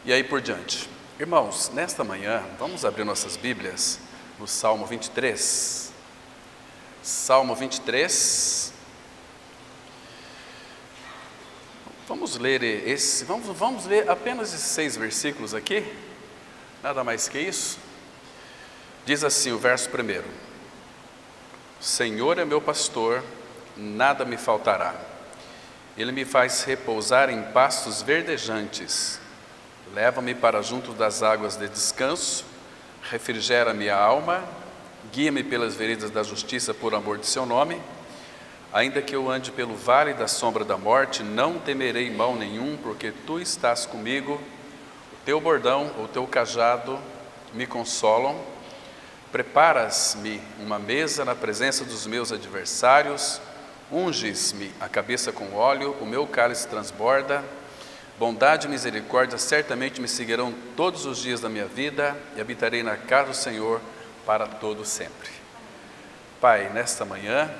e aí por diante. Irmãos, nesta manhã, vamos abrir nossas Bíblias no Salmo 23. Salmo 23. Vamos ler vamos ler apenas esses 6 versículos aqui, nada mais que isso. Diz assim o verso 1: Senhor é meu pastor, nada me faltará. Ele me faz repousar em pastos verdejantes, leva-me para junto das águas de descanso, refrigera minha alma, guia-me pelas veredas da justiça por amor de seu nome. Ainda que eu ande pelo vale da sombra da morte, não temerei mal nenhum, porque tu estás comigo. O teu bordão, o teu cajado me consolam. Preparas-me uma mesa na presença dos meus adversários, unges-me a cabeça com óleo, o meu cálice transborda. Bondade e misericórdia certamente me seguirão todos os dias da minha vida, e habitarei na casa do Senhor para todo sempre. Pai, nesta manhã,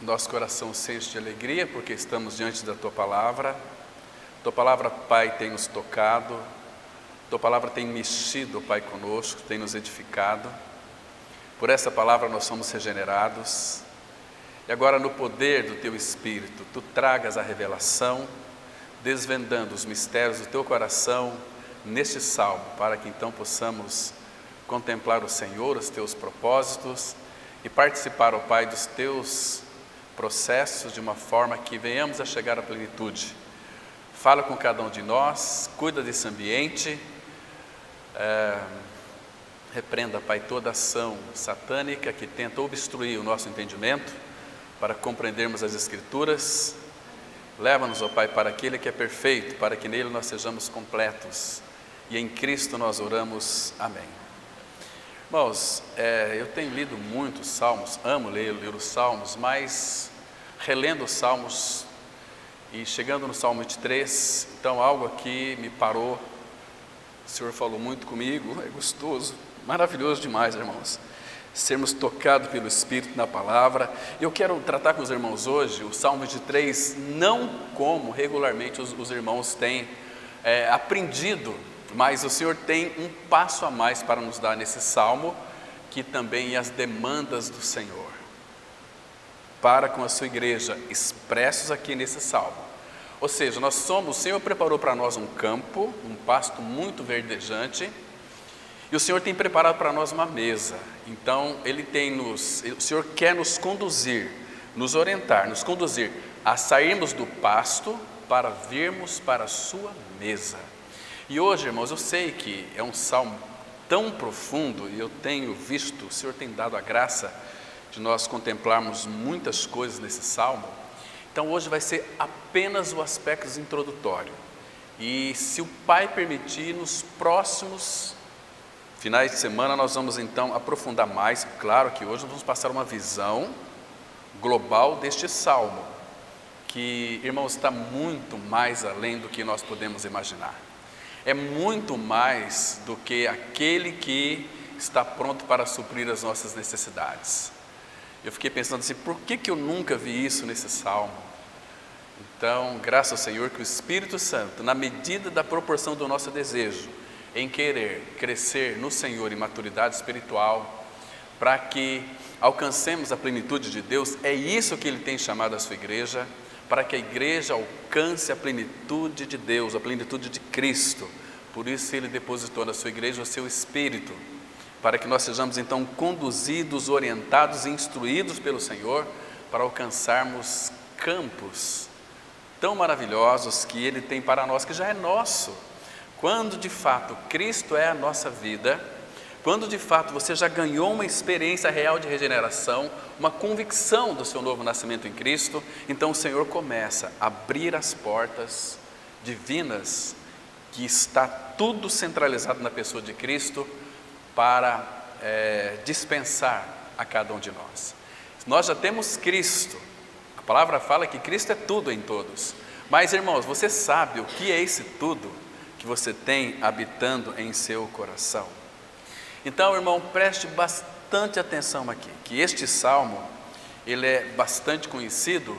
nosso coração se enche de alegria, porque estamos diante da Tua Palavra. Tua Palavra, Pai, tem nos tocado, Tua Palavra tem mexido, Pai, conosco, tem nos edificado. Por essa Palavra nós somos regenerados. E agora, no poder do Teu Espírito, Tu tragas a revelação, desvendando os mistérios do Teu coração neste salmo, para que então possamos contemplar o Senhor, os Teus propósitos e participar, ó Pai, dos Teus processos de uma forma que venhamos a chegar à plenitude. Fala com cada um de nós, cuida desse ambiente, repreenda, Pai, toda ação satânica que tenta obstruir o nosso entendimento para compreendermos as Escrituras. Leva-nos, ó Pai, para aquele que é perfeito, para que nele nós sejamos completos, e em Cristo nós oramos, amém. Irmãos, eu tenho lido muitos salmos, amo ler os salmos, mas relendo os salmos e chegando no Salmo 23, então algo aqui me parou. O Senhor falou muito comigo, é gostoso, maravilhoso demais, irmãos, sermos tocados pelo Espírito na palavra. Eu quero tratar com os irmãos hoje o Salmo 23, não como regularmente os irmãos têm aprendido, mas o Senhor tem um passo a mais para nos dar nesse salmo, que também é as demandas do Senhor para com a sua igreja, expressos aqui nesse salmo. Ou seja, o Senhor preparou para nós um campo, um pasto muito verdejante, e o Senhor tem preparado para nós uma mesa. Então, o Senhor quer nos conduzir, nos orientar, nos conduzir a sairmos do pasto para virmos para a sua mesa. E hoje, irmãos, eu sei que é um salmo tão profundo, e eu tenho visto, o Senhor tem dado a graça de nós contemplarmos muitas coisas nesse salmo. Então hoje vai ser apenas o aspecto introdutório, e se o Pai permitir, nos próximos finais de semana nós vamos então aprofundar mais. Claro que hoje nós vamos passar uma visão global deste salmo, que, irmãos, está muito mais além do que nós podemos imaginar. É muito mais do que aquele que está pronto para suprir as nossas necessidades. Eu fiquei pensando assim, por que eu nunca vi isso nesse salmo? Então, graças ao Senhor que o Espírito Santo, na medida da proporção do nosso desejo em querer crescer no Senhor em maturidade espiritual, para que alcancemos a plenitude de Deus, é isso que Ele tem chamado a sua igreja, para que a igreja alcance a plenitude de Deus, a plenitude de Cristo. Por isso Ele depositou na sua igreja o seu Espírito, para que nós sejamos então conduzidos, orientados e instruídos pelo Senhor, para alcançarmos campos tão maravilhosos que Ele tem para nós, que já é nosso. Quando de fato Cristo é a nossa vida, quando de fato você já ganhou uma experiência real de regeneração, uma convicção do seu novo nascimento em Cristo, então o Senhor começa a abrir as portas divinas, que está tudo centralizado na pessoa de Cristo, para dispensar a cada um de nós. Nós já temos Cristo, a palavra fala que Cristo é tudo em todos, mas, irmãos, você sabe o que é esse tudo que você tem habitando em seu coração? Então, irmão, preste bastante atenção aqui, que este salmo, ele é bastante conhecido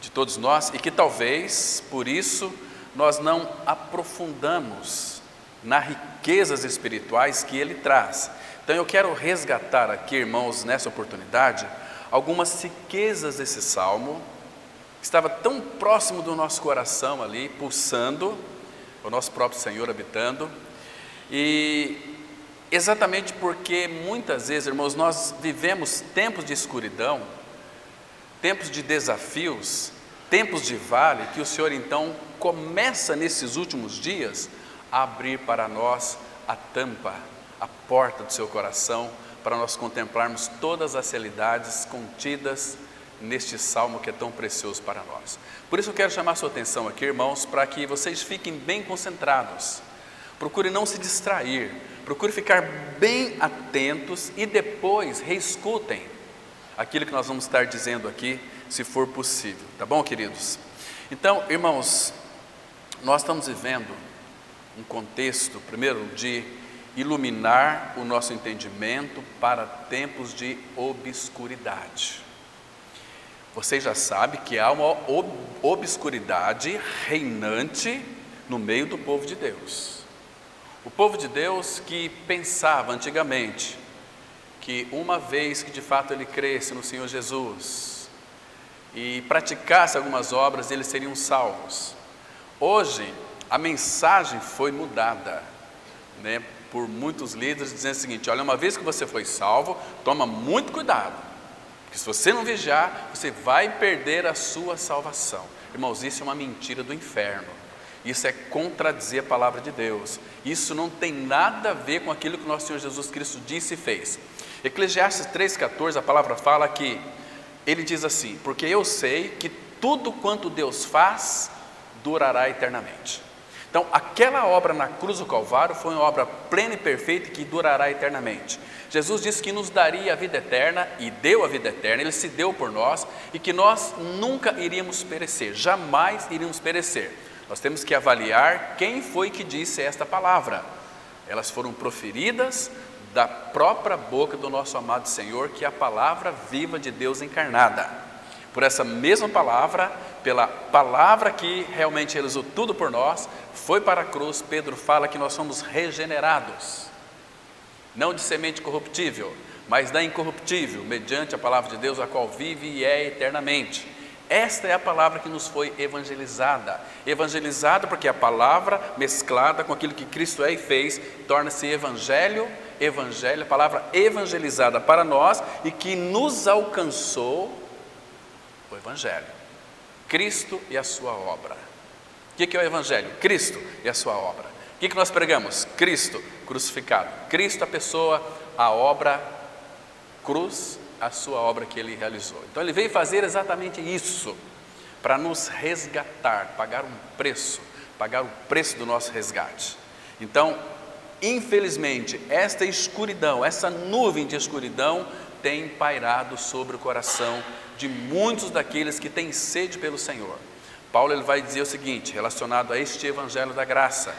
de todos nós, e que talvez, por isso, nós não aprofundamos nas riquezas espirituais que ele traz. Então eu quero resgatar aqui, irmãos, nessa oportunidade, algumas riquezas desse salmo, que estava tão próximo do nosso coração ali, pulsando, o nosso próprio Senhor habitando, e exatamente porque muitas vezes, irmãos, nós vivemos tempos de escuridão, tempos de desafios, tempos de vale, que o Senhor então começa nesses últimos dias a abrir para nós a tampa, a porta do seu coração, para nós contemplarmos todas as realidades contidas neste salmo que é tão precioso para nós. Por isso eu quero chamar a sua atenção aqui, irmãos, para que vocês fiquem bem concentrados. Procure não se distrair, procure ficar bem atentos e depois reescutem aquilo que nós vamos estar dizendo aqui, se for possível, tá bom, queridos? Então, irmãos, nós estamos vivendo um contexto, primeiro, de iluminar o nosso entendimento para tempos de obscuridade. Vocês já sabem que há uma obscuridade reinante no meio do povo de Deus. O povo de Deus que pensava antigamente que uma vez que de fato ele cresce no Senhor Jesus e praticasse algumas obras, eles seriam salvos. Hoje, a mensagem foi mudada, né, por muitos líderes, dizendo o seguinte: olha, uma vez que você foi salvo, toma muito cuidado, porque se você não vigiar, você vai perder a sua salvação. Irmãos, isso é uma mentira do inferno. Isso é contradizer a palavra de Deus. Isso não tem nada a ver com aquilo que nosso Senhor Jesus Cristo disse e fez. Eclesiastes 3,14, a palavra fala que, ele diz assim: porque eu sei que tudo quanto Deus faz, durará eternamente. Então, aquela obra na cruz do Calvário foi uma obra plena e perfeita que durará eternamente. Jesus disse que nos daria a vida eterna e deu a vida eterna, Ele se deu por nós e que nós nunca iríamos perecer, jamais iríamos perecer. Nós temos que avaliar quem foi que disse esta palavra. Elas foram proferidas da própria boca do nosso amado Senhor, que é a palavra viva de Deus encarnada. Por essa mesma palavra, pela palavra que realmente realizou tudo por nós, foi para a cruz. Pedro fala que nós somos regenerados, não de semente corruptível, mas da incorruptível, mediante a palavra de Deus, a qual vive e é eternamente. Esta é a palavra que nos foi evangelizada. Evangelizada porque a palavra mesclada com aquilo que Cristo é e fez, torna-se evangelho, a palavra evangelizada para nós e que nos alcançou o evangelho. Cristo e a sua obra. O que é o evangelho? Cristo e a sua obra. O que nós pregamos? Cristo crucificado. Cristo, a pessoa, a obra, cruz, a sua obra que ele realizou. Então ele veio fazer exatamente isso, para nos resgatar, pagar o preço do nosso resgate. Então, infelizmente, esta escuridão, essa nuvem de escuridão tem pairado sobre o coração de muitos daqueles que têm sede pelo Senhor. Paulo ele vai dizer o seguinte, relacionado a este evangelho da graça,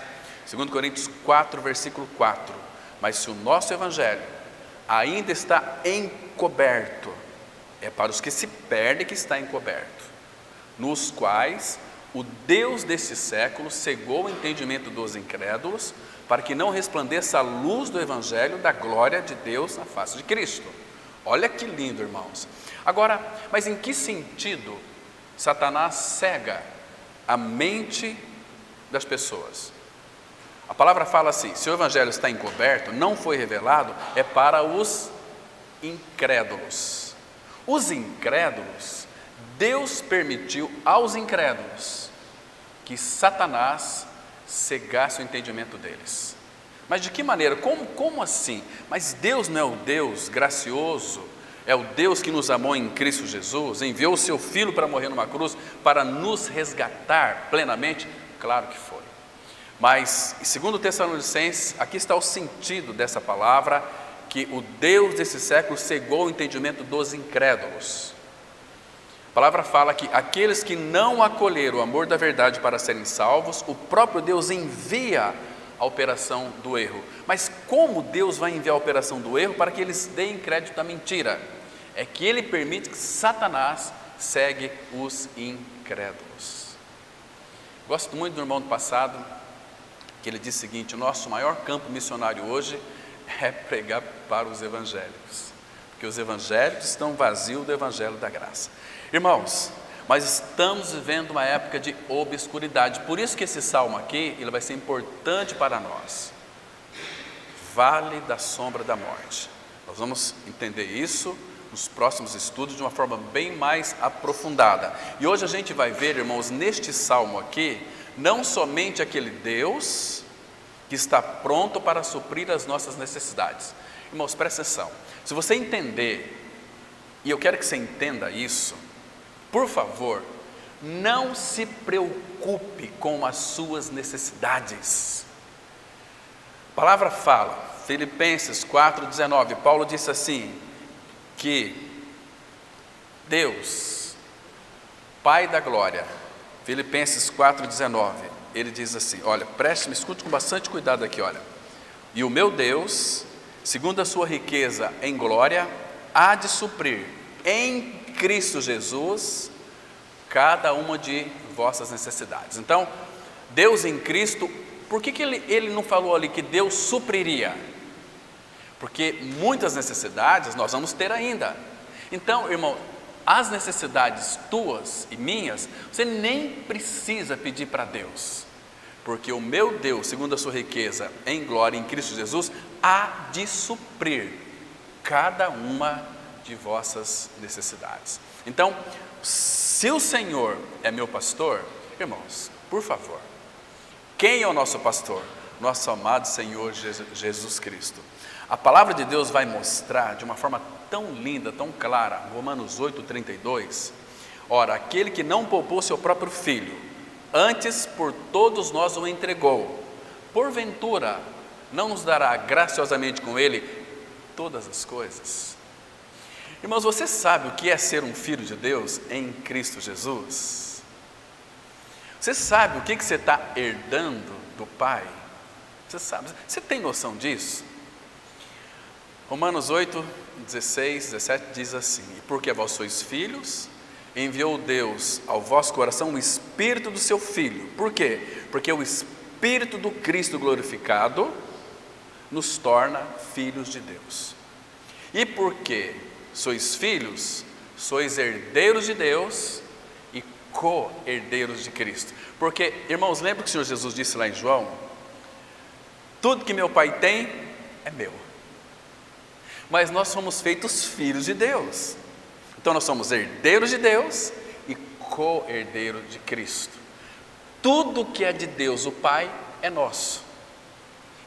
2 Coríntios 4, versículo 4: mas se o nosso evangelho ainda está encoberto, é para os que se perdem que está encoberto, nos quais o Deus deste século cegou o entendimento dos incrédulos, para que não resplandeça a luz do evangelho da glória de Deus na face de Cristo. Olha que lindo, irmãos. Agora, mas em que sentido Satanás cega a mente das pessoas? A palavra fala assim: se o evangelho está encoberto, não foi revelado, é para os incrédulos. Os incrédulos, Deus permitiu aos incrédulos que Satanás cegasse o entendimento deles. Mas de que maneira? Como assim? Mas Deus não é o Deus gracioso, é o Deus que nos amou em Cristo Jesus, enviou o seu Filho para morrer numa cruz, para nos resgatar plenamente? Claro que foi. Mas, segundo Tessalonicenses, aqui está o sentido dessa palavra, que o Deus desse século cegou o entendimento dos incrédulos. A palavra fala que aqueles que não acolheram o amor da verdade para serem salvos, o próprio Deus envia a operação do erro. Mas como Deus vai enviar a operação do erro para que eles deem crédito à mentira? É que Ele permite que Satanás cegue os incrédulos. Gosto muito do irmão do passado, que ele disse o seguinte: o nosso maior campo missionário hoje é pregar para os evangélicos, porque os evangélicos estão vazios do evangelho da graça. Irmãos, mas estamos vivendo uma época de obscuridade, por isso que esse salmo aqui, ele vai ser importante para nós. Vale da sombra da morte. Nós vamos entender isso nos próximos estudos de uma forma bem mais aprofundada. E hoje a gente vai ver, irmãos, neste salmo aqui, não somente aquele Deus que está pronto para suprir as nossas necessidades. Irmãos, presta atenção. Se você entender, e eu quero que você entenda isso, por favor, não se preocupe com as suas necessidades. A palavra fala, Filipenses 4,19, Paulo disse assim, que Deus, Pai da glória, Filipenses 4,19, ele diz assim, olha, me escute com bastante cuidado aqui, olha. E o meu Deus, segundo a sua riqueza em glória, há de suprir em Cristo Jesus cada uma de vossas necessidades. Então, Deus em Cristo, por que ele não falou ali que Deus supriria? Porque muitas necessidades nós vamos ter ainda. Então, irmão, as necessidades tuas e minhas, você nem precisa pedir para Deus, porque o meu Deus, segundo a sua riqueza em glória em Cristo Jesus, há de suprir cada uma de vossas necessidades. Então, se o Senhor é meu pastor, irmãos, por favor, quem é o nosso pastor? Nosso amado Senhor Jesus Cristo. A palavra de Deus vai mostrar de uma forma tão linda, tão clara, Romanos 8,32, ora, aquele que não poupou seu próprio filho, antes por todos nós o entregou, porventura não nos dará graciosamente com ele todas as coisas? Irmãos, você sabe o que é ser um filho de Deus em Cristo Jesus? Você sabe o que você está herdando do Pai? Você sabe, você tem noção disso? Romanos 8, 16, 17 diz assim, porque vós sois filhos, enviou Deus ao vosso coração o Espírito do seu Filho. Por quê? Porque o Espírito do Cristo glorificado nos torna filhos de Deus. E porque sois filhos, sois herdeiros de Deus e co-herdeiros de Cristo. Porque, irmãos, lembra que o Senhor Jesus disse lá em João? Tudo que meu Pai tem é meu. Mas nós somos feitos filhos de Deus. Então nós somos herdeiros de Deus e co-herdeiro de Cristo. Tudo que é de Deus, o Pai, é nosso.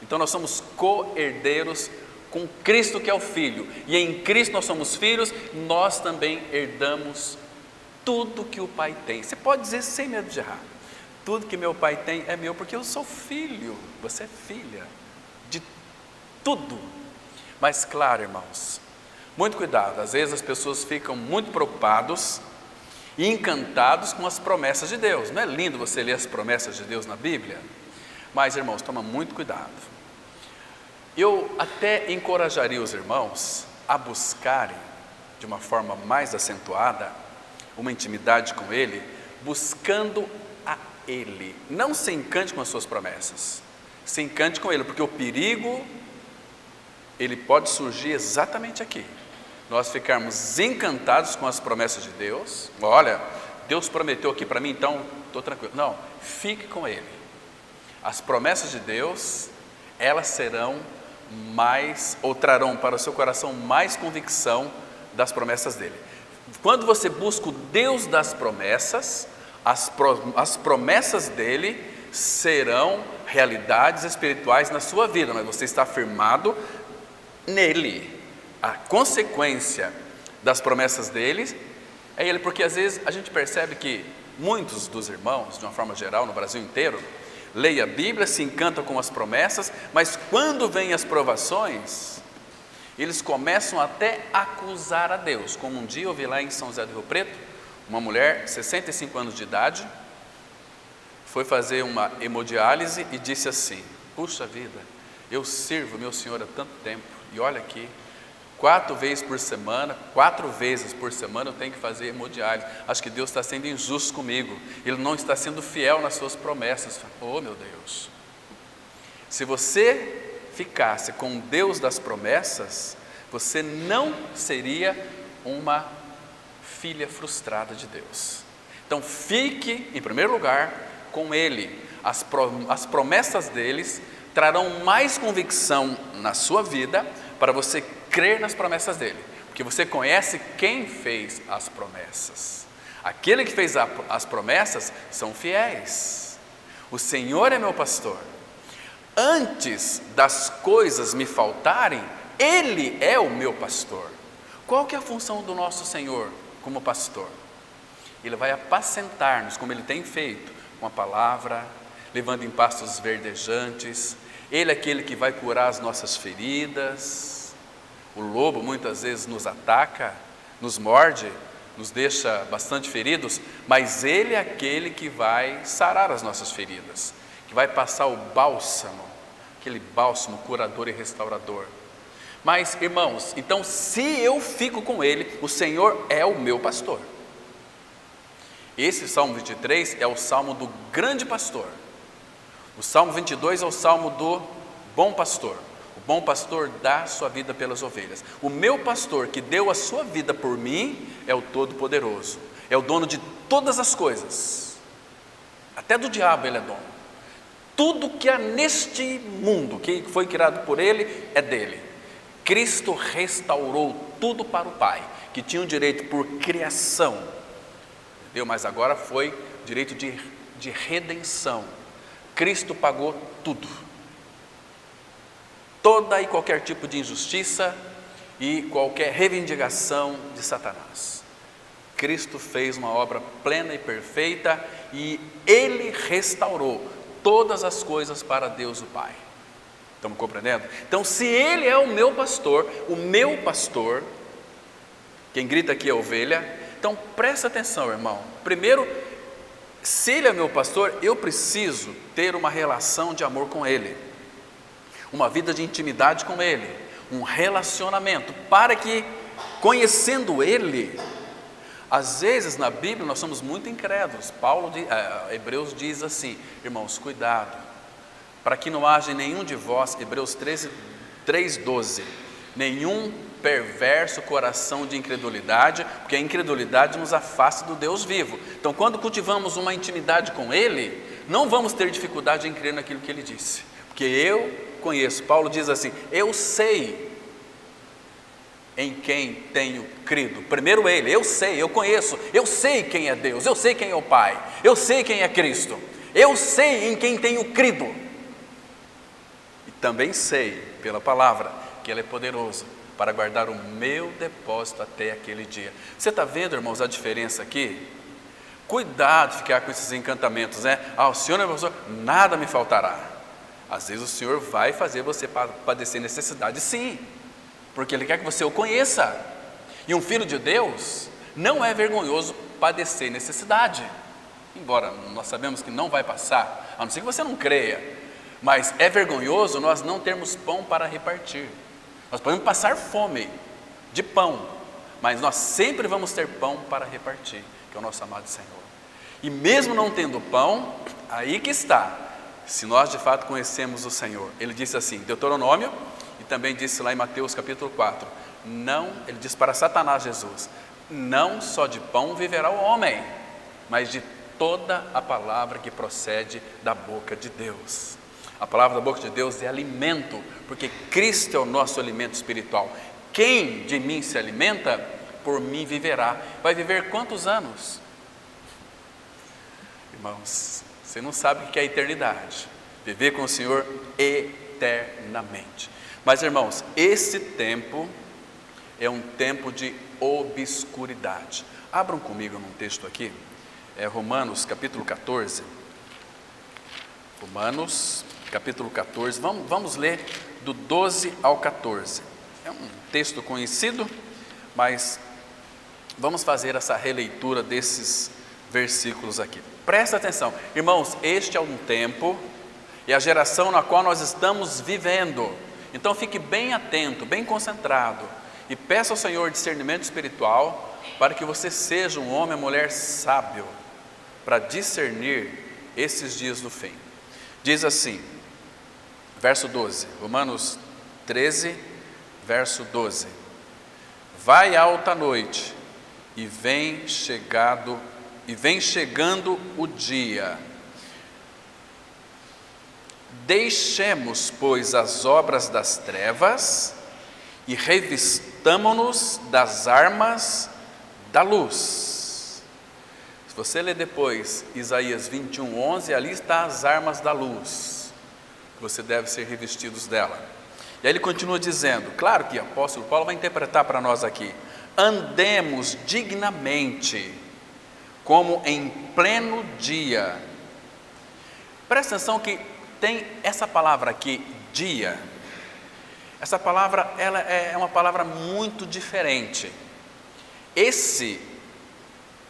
Então nós somos co-herdeiros com Cristo, que é o Filho. E em Cristo nós somos filhos, nós também herdamos tudo que o Pai tem. Você pode dizer sem medo de errar. Tudo que meu Pai tem é meu, porque eu sou filho. Você é filha de tudo. Mas claro, irmãos, muito cuidado, às vezes as pessoas ficam muito preocupados e encantados com as promessas de Deus. Não é lindo você ler as promessas de Deus na Bíblia? Mas, irmãos, toma muito cuidado. Eu até encorajaria os irmãos a buscarem, de uma forma mais acentuada, uma intimidade com Ele, buscando a Ele. Não se encante com as suas promessas, se encante com Ele, porque o perigo, ele pode surgir exatamente aqui. Nós ficarmos encantados com as promessas de Deus. Olha, Deus prometeu aqui para mim, então estou tranquilo. Não, fique com Ele. As promessas de Deus, elas serão mais, ou trarão para o seu coração mais convicção das promessas dele. Quando você busca o Deus das promessas, as promessas dele serão realidades espirituais na sua vida, mas você está firmado nele. A consequência das promessas dele é ele, porque às vezes a gente percebe que muitos dos irmãos, de uma forma geral, no Brasil inteiro, leem a Bíblia, se encantam com as promessas, mas quando vêm as provações, eles começam até a acusar a Deus. Como um dia eu vi lá em São José do Rio Preto, uma mulher, 65 anos de idade, foi fazer uma hemodiálise e disse assim: puxa vida, eu sirvo meu Senhor há tanto tempo, e olha aqui, 4 vezes por semana, 4 vezes por semana eu tenho que fazer hemodiálise. Acho que Deus está sendo injusto comigo. Ele não está sendo fiel nas suas promessas. Oh, meu Deus! Se você ficasse com o Deus das promessas, você não seria uma filha frustrada de Deus. Então fique, em primeiro lugar, com Ele. As promessas deles trarão mais convicção na sua vida para você crer nas promessas dele, porque você conhece quem fez as promessas. Aquele que fez as promessas são fiéis. O Senhor é meu pastor. Antes das coisas me faltarem, Ele é o meu pastor. Qual que é a função do nosso Senhor como pastor? Ele vai apacentar-nos, como Ele tem feito, com a palavra, levando em pastos verdejantes. Ele é aquele que vai curar as nossas feridas. O lobo muitas vezes nos ataca, nos morde, nos deixa bastante feridos, mas Ele é aquele que vai sarar as nossas feridas, que vai passar o bálsamo, aquele bálsamo curador e restaurador. Mas, irmãos, então se eu fico com Ele, o Senhor é o meu pastor. Esse Salmo 23 é o Salmo do grande pastor. O Salmo 22 é o Salmo do bom pastor. O bom pastor dá sua vida pelas ovelhas. O meu pastor que deu a sua vida por mim é o Todo-Poderoso. É o dono de todas as coisas. Até do diabo ele é dono. Tudo que há neste mundo, que foi criado por ele, é dele. Cristo restaurou tudo para o Pai, que tinha o direito por criação, entendeu? Mas agora foi direito de redenção. Cristo pagou tudo. Toda e qualquer tipo de injustiça e qualquer reivindicação de Satanás. Cristo fez uma obra plena e perfeita e Ele restaurou todas as coisas para Deus o Pai. Estamos compreendendo? Então, se Ele é o meu pastor, quem grita aqui é a ovelha. Então, presta atenção, irmão. Primeiro, se Ele é meu pastor, eu preciso ter uma relação de amor com Ele, uma vida de intimidade com Ele, um relacionamento, para que, conhecendo Ele, às vezes na Bíblia nós somos muito incrédulos. Hebreus diz assim, irmãos, cuidado, para que não haja em nenhum de vós, Hebreus 3:12, nenhum perverso coração de incredulidade, porque a incredulidade nos afasta do Deus vivo. Então, quando cultivamos uma intimidade com Ele, não vamos ter dificuldade em crer naquilo que Ele disse, porque eu conheço. Paulo diz assim, eu sei em quem tenho crido. Primeiro Ele, eu sei, eu conheço, eu sei quem é Deus, eu sei quem é o Pai, eu sei quem é Cristo, eu sei em quem tenho crido. E também sei, pela palavra, que Ele é poderoso para guardar o meu depósito até aquele dia. Você está vendo, irmãos, a diferença aqui? Cuidado de ficar com esses encantamentos, né? O Senhor é meu pastor, nada me faltará. Às vezes o Senhor vai fazer você padecer necessidade, sim, porque Ele quer que você o conheça. E um filho de Deus não é vergonhoso padecer necessidade, embora nós sabemos que não vai passar, a não ser que você não creia, mas é vergonhoso nós não termos pão para repartir. Nós podemos passar fome de pão, mas nós sempre vamos ter pão para repartir, que é o nosso amado Senhor. E mesmo não tendo pão, aí que está, se nós de fato conhecemos o Senhor. Ele disse assim, Deuteronômio, e também disse lá em Mateus capítulo 4, ele diz para Satanás, Jesus, não só de pão viverá o homem, mas de toda a palavra que procede da boca de Deus. A palavra da boca de Deus é alimento, porque Cristo é o nosso alimento espiritual. Quem de mim se alimenta, por mim viverá. Vai viver quantos anos? Irmãos, você não sabe o que é a eternidade. Viver com o Senhor eternamente. Mas, irmãos, esse tempo é um tempo de obscuridade. Abram comigo num texto aqui, Romanos capítulo 14. Romanos capítulo 14, vamos ler do 12 ao 14. É um texto conhecido, mas vamos fazer essa releitura desses versículos aqui. Presta atenção, irmãos, este é um tempo e a geração na qual nós estamos vivendo. Então fique bem atento, bem concentrado. e peça ao Senhor discernimento espiritual para que você seja um homem ou mulher sábio para discernir esses dias do fim. Diz assim, verso 12, Romanos 13, verso 12: vai alta noite e vem chegando o dia. Deixemos, pois, as obras das trevas e revistamo-nos das armas da luz. Se você ler depois Isaías 21:11, ali está as armas da luz, que você deve ser revestidos dela. E aí ele continua dizendo, claro que o apóstolo Paulo vai interpretar para nós aqui: andemos dignamente, como em pleno dia. Presta atenção que tem essa palavra aqui, dia. Essa palavra, ela é uma palavra muito diferente. Esse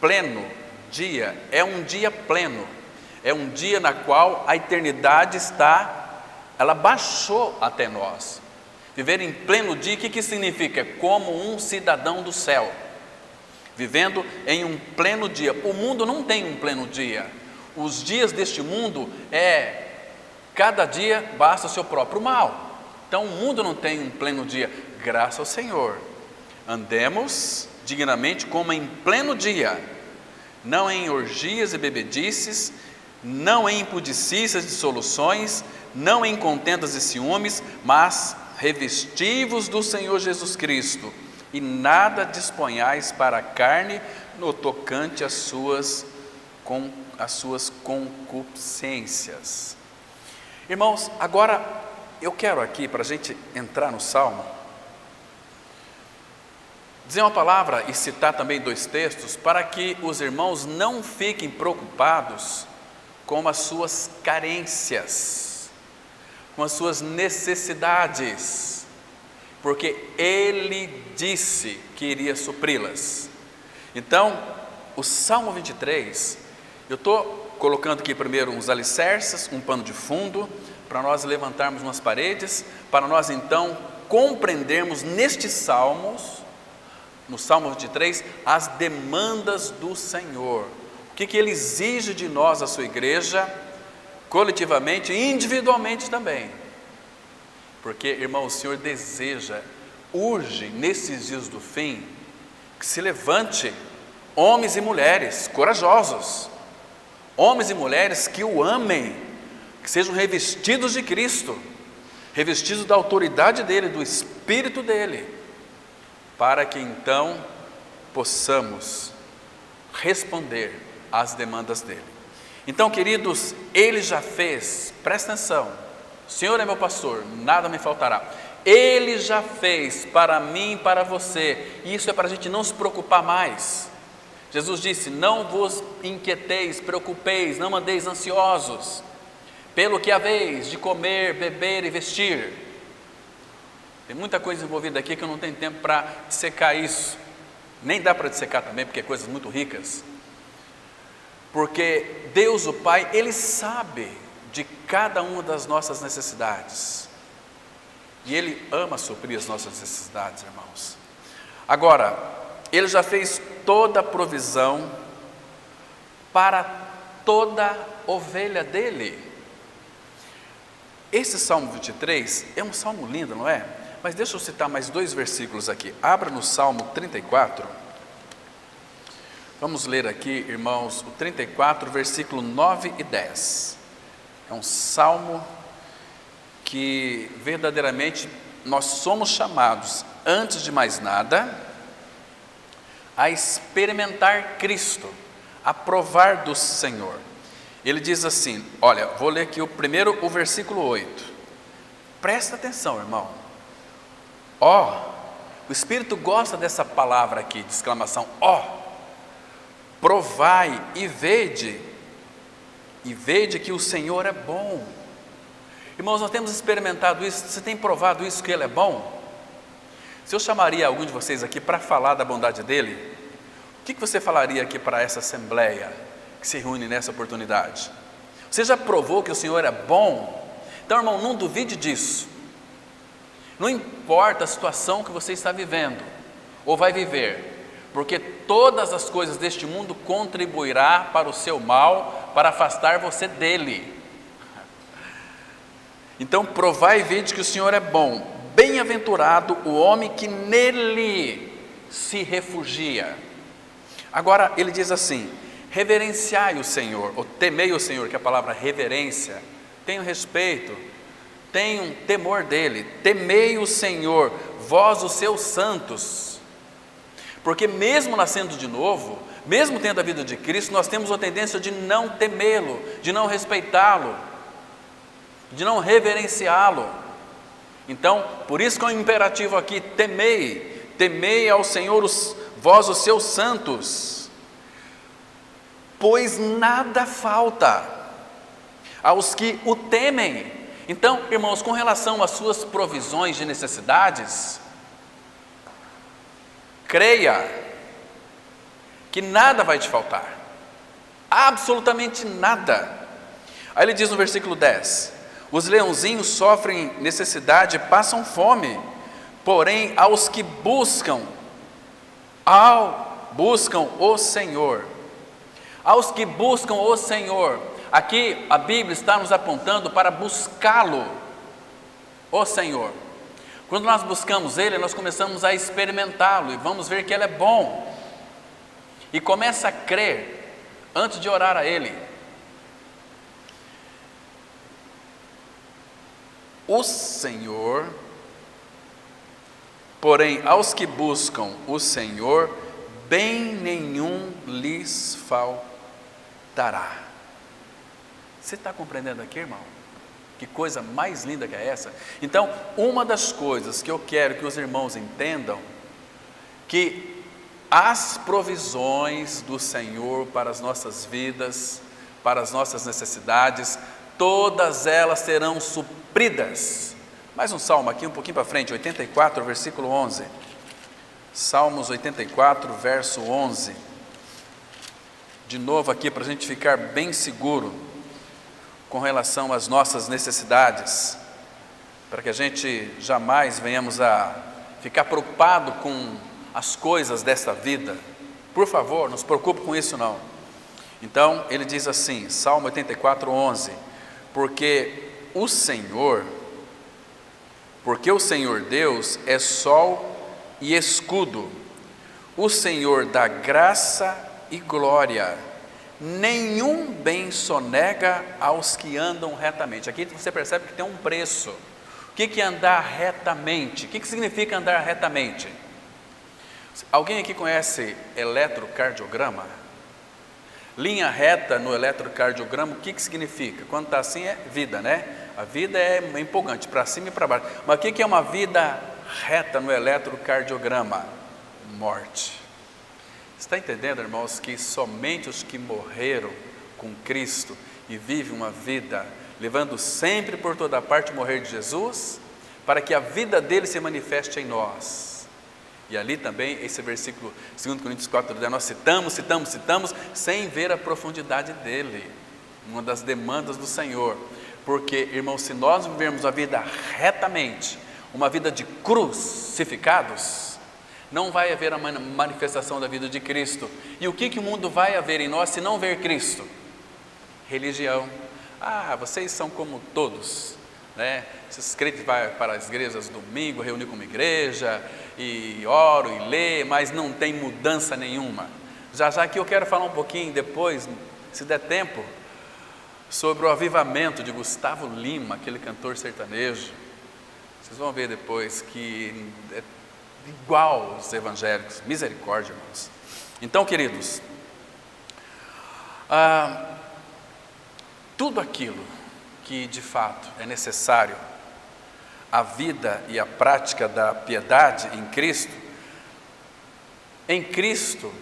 pleno dia é um dia pleno, é um dia na qual a eternidade ela baixou até nós. Viver em pleno dia, o que significa? Como um cidadão do céu, vivendo em um pleno dia. O mundo não tem um pleno dia. Os dias deste mundo cada dia basta o seu próprio mal. Então o mundo não tem um pleno dia, graças ao Senhor. Andemos dignamente como em pleno dia, não em orgias e bebedices, não em impudicícias e dissoluções, não em contendas e ciúmes, mas revesti-vos do Senhor Jesus Cristo, e nada disponhais para a carne no tocante às suas concupiscências. Irmãos, agora eu quero aqui, para a gente entrar no Salmo, dizer uma palavra e citar também 2 textos, para que os irmãos não fiquem preocupados com as suas carências, com as suas necessidades, porque Ele disse que iria supri-las. Então, o Salmo 23, eu estou colocando aqui primeiro uns alicerces, um pano de fundo, para nós levantarmos umas paredes, para nós então compreendermos nestes salmos, no Salmo 23, as demandas do Senhor. O que Ele exige de nós, a sua igreja, coletivamente e individualmente também. Porque, irmão, o Senhor deseja, urge, nesses dias do fim, que se levante homens e mulheres corajosos, homens e mulheres que o amem, que sejam revestidos de Cristo, revestidos da autoridade dEle, do Espírito dEle, para que então possamos responder às demandas dEle. Então, queridos, Ele já fez, presta atenção, o Senhor é meu pastor, nada me faltará. Ele já fez para mim e para você, e isso é para a gente não se preocupar mais. Jesus disse: não vos inquieteis, preocupeis, não andeis ansiosos pelo que haveis de comer, beber e vestir. Tem muita coisa envolvida aqui que eu não tenho tempo para dissecar isso, nem dá para dissecar também, porque é coisas muito ricas. Porque Deus o Pai, Ele sabe de cada uma das nossas necessidades, e Ele ama suprir as nossas necessidades, irmãos. Agora, Ele já fez toda a provisão para toda ovelha dEle. Esse Salmo 23 é um salmo lindo, não é? Mas deixa eu citar mais 2 versículos aqui. Abra no Salmo 34. Vamos ler aqui, irmãos, o 34, versículo 9 e 10. É um salmo que verdadeiramente nós somos chamados, antes de mais nada, a experimentar Cristo, a provar do Senhor. Ele diz assim, olha, vou ler aqui o versículo 8. Presta atenção, irmão. O Espírito gosta dessa palavra aqui, de exclamação, provai e vede que o Senhor é bom. Irmãos, nós temos experimentado isso. Você tem provado isso, que Ele é bom? Se eu chamaria algum de vocês aqui para falar da bondade dEle, o que você falaria aqui para essa assembleia que se reúne nessa oportunidade? Você já provou que o Senhor é bom? Então, irmão, não duvide disso. Não importa a situação que você está vivendo ou vai viver, porque todas as coisas deste mundo contribuirá para o seu mal, para afastar você dele. Então provai e vede que o Senhor é bom. Bem-aventurado o homem que nele se refugia. Agora ele diz assim: reverenciai o Senhor, ou temei o Senhor, que a palavra reverência, tenham respeito, tenham temor dele. Temei o Senhor, vós os seus santos. Porque mesmo nascendo de novo, mesmo tendo a vida de Cristo, nós temos a tendência de não temê-lo, de não respeitá-lo, de não reverenciá-lo. Então, por isso que é um imperativo aqui: temei ao Senhor, vós os seus santos, pois nada falta aos que o temem. Então, irmãos, com relação às suas provisões de necessidades, creia que nada vai te faltar, absolutamente nada. Aí ele diz no versículo 10: os leãozinhos sofrem necessidade e passam fome, porém aos que buscam o Senhor, aos que buscam o Senhor, aqui a Bíblia está nos apontando para buscá-lo, o Senhor. Quando nós buscamos Ele, nós começamos a experimentá-lo e vamos ver que Ele é bom, e começa a crer antes de orar a Ele. O Senhor, porém aos que buscam o Senhor, bem nenhum lhes faltará. Você está compreendendo aqui, irmão? Que coisa mais linda que é essa? Então, uma das coisas que eu quero que os irmãos entendam, que as provisões do Senhor para as nossas vidas, para as nossas necessidades, todas elas serão supridas. Mais um salmo aqui, um pouquinho para frente, 84, versículo 11. Salmos 84, verso 11. De novo aqui, para a gente ficar bem seguro com relação às nossas necessidades, para que a gente jamais venhamos a ficar preocupado com as coisas desta vida. Por favor, não se preocupe com isso não. Então, ele diz assim, Salmo 84, 11: porque o Senhor Deus é sol e escudo, o Senhor dá graça e glória, nenhum bem sonega aos que andam retamente. Aqui você percebe que tem um preço. O que é andar retamente? O que significa andar retamente? Alguém aqui conhece eletrocardiograma? Linha reta no eletrocardiograma, o que significa? Quando está assim é vida, né? A vida é empolgante, para cima e para baixo. Mas o que é uma vida reta no eletrocardiograma? Morte. Está entendendo, irmãos, que somente os que morreram com Cristo e vivem uma vida levando sempre por toda parte o morrer de Jesus, para que a vida dele se manifeste em nós. E ali também, esse versículo 2 Coríntios 4, nós citamos, sem ver a profundidade dele, uma das demandas do Senhor. Porque, irmãos, se nós vivermos a vida retamente, uma vida de crucificados, não vai haver a manifestação da vida de Cristo. E o que o mundo vai haver em nós se não ver Cristo? Religião. Vocês são como todos, né? Esses crentes vão para as igrejas domingo, reunir como igreja, e oro e lê, mas não tem mudança nenhuma. Já que eu quero falar um pouquinho depois, se der tempo, sobre o avivamento de Gustavo Lima, aquele cantor sertanejo. Vocês vão ver depois que é igual os evangélicos. Misericórdia, irmãos. Então, queridos, tudo aquilo que de fato é necessário à vida e à prática da piedade em Cristo,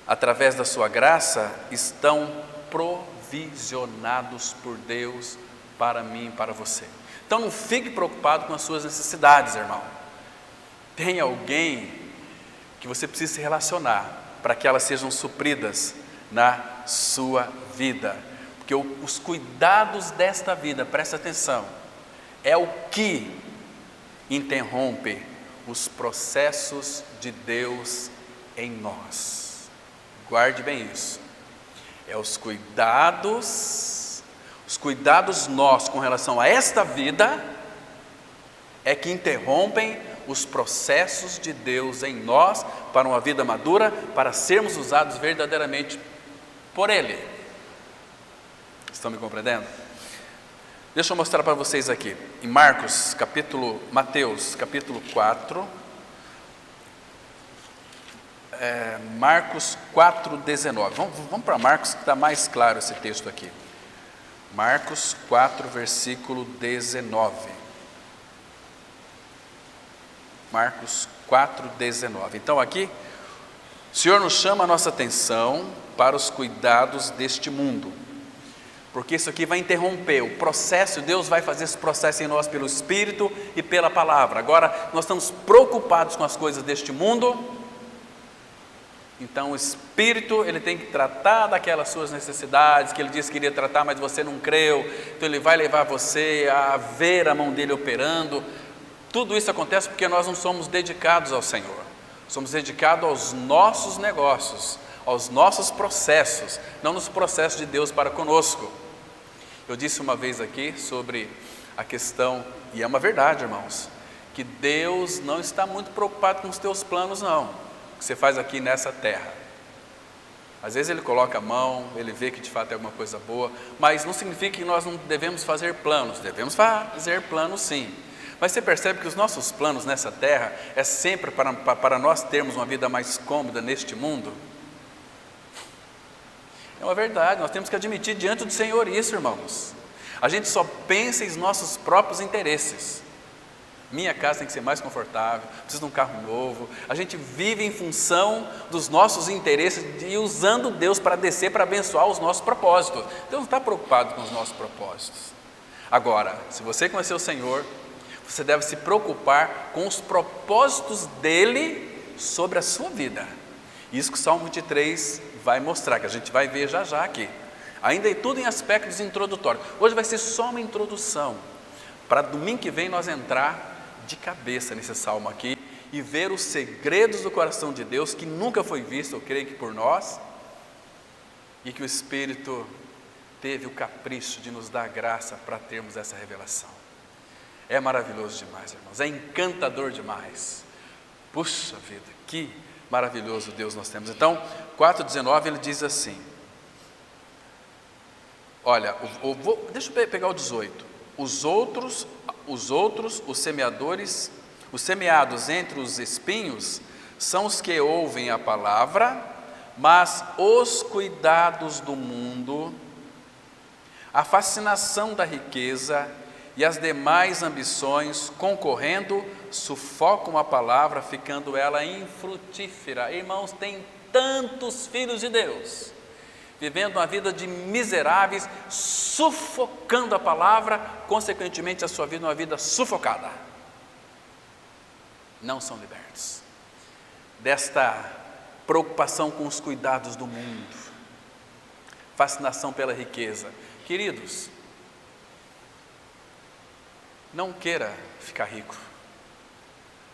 através da sua graça, estão provisionados por Deus para mim e para você. Então não fique preocupado com as suas necessidades, irmão. Tem alguém que você precisa se relacionar para que elas sejam supridas na sua vida. Porque os cuidados desta vida, presta atenção, é o que interrompe os processos de Deus em nós. Guarde bem isso. É os cuidados nossos com relação a esta vida é que interrompem os processos de Deus em nós para uma vida madura, para sermos usados verdadeiramente por Ele. Estão me compreendendo? Deixa eu mostrar para vocês aqui, em Mateus capítulo 4, Marcos 4:19. Vamos para Marcos, que está mais claro esse texto aqui. Marcos 4, versículo 19. Marcos 4:19. Então aqui, o Senhor nos chama a nossa atenção para os cuidados deste mundo, porque isso aqui vai interromper o processo. Deus vai fazer esse processo em nós pelo Espírito e pela palavra. Agora, nós estamos preocupados com as coisas deste mundo, então o Espírito, ele tem que tratar daquelas suas necessidades, que ele disse que iria tratar, mas você não creu, então ele vai levar você a ver a mão dele operando. Tudo isso acontece porque nós não somos dedicados ao Senhor, somos dedicados aos nossos negócios, aos nossos processos, não nos processos de Deus para conosco. Eu disse uma vez aqui sobre a questão, e é uma verdade, irmãos, que Deus não está muito preocupado com os teus planos, não, que você faz aqui nessa terra. Às vezes Ele coloca a mão, Ele vê que de fato é alguma coisa boa, mas não significa que nós não devemos fazer planos. Devemos fazer planos sim, mas você percebe que os nossos planos nessa terra é sempre para nós termos uma vida mais cômoda neste mundo? É uma verdade, nós temos que admitir diante do Senhor isso, irmãos. A gente só pensa em nossos próprios interesses. Minha casa tem que ser mais confortável, preciso de um carro novo. A gente vive em função dos nossos interesses e usando Deus para descer, para abençoar os nossos propósitos. Deus não está preocupado com os nossos propósitos. Agora, se você conhecer o Senhor, você deve se preocupar com os propósitos dEle sobre a sua vida. Isso que o Salmo 23 vai mostrar, que a gente vai ver já já aqui. Ainda é tudo em aspectos introdutórios. Hoje vai ser só uma introdução, para domingo que vem nós entrar de cabeça nesse salmo aqui e ver os segredos do coração de Deus que nunca foi visto, eu creio que por nós, e que o Espírito teve o capricho de nos dar graça para termos essa revelação. É maravilhoso demais, irmãos, é encantador demais. Puxa vida, que maravilhoso Deus nós temos. Então, 4:19 ele diz assim, olha, deixa eu pegar o 18. Os semeadores, os semeados entre os espinhos, são os que ouvem a palavra, mas os cuidados do mundo, a fascinação da riqueza e as demais ambições concorrendo, sufocam a palavra, ficando ela infrutífera. Irmãos, tem tantos filhos de Deus vivendo uma vida de miseráveis, sufocando a palavra, consequentemente a sua vida é uma vida sufocada. Não são libertos desta preocupação com os cuidados do mundo, fascinação pela riqueza. Queridos, não queira ficar rico.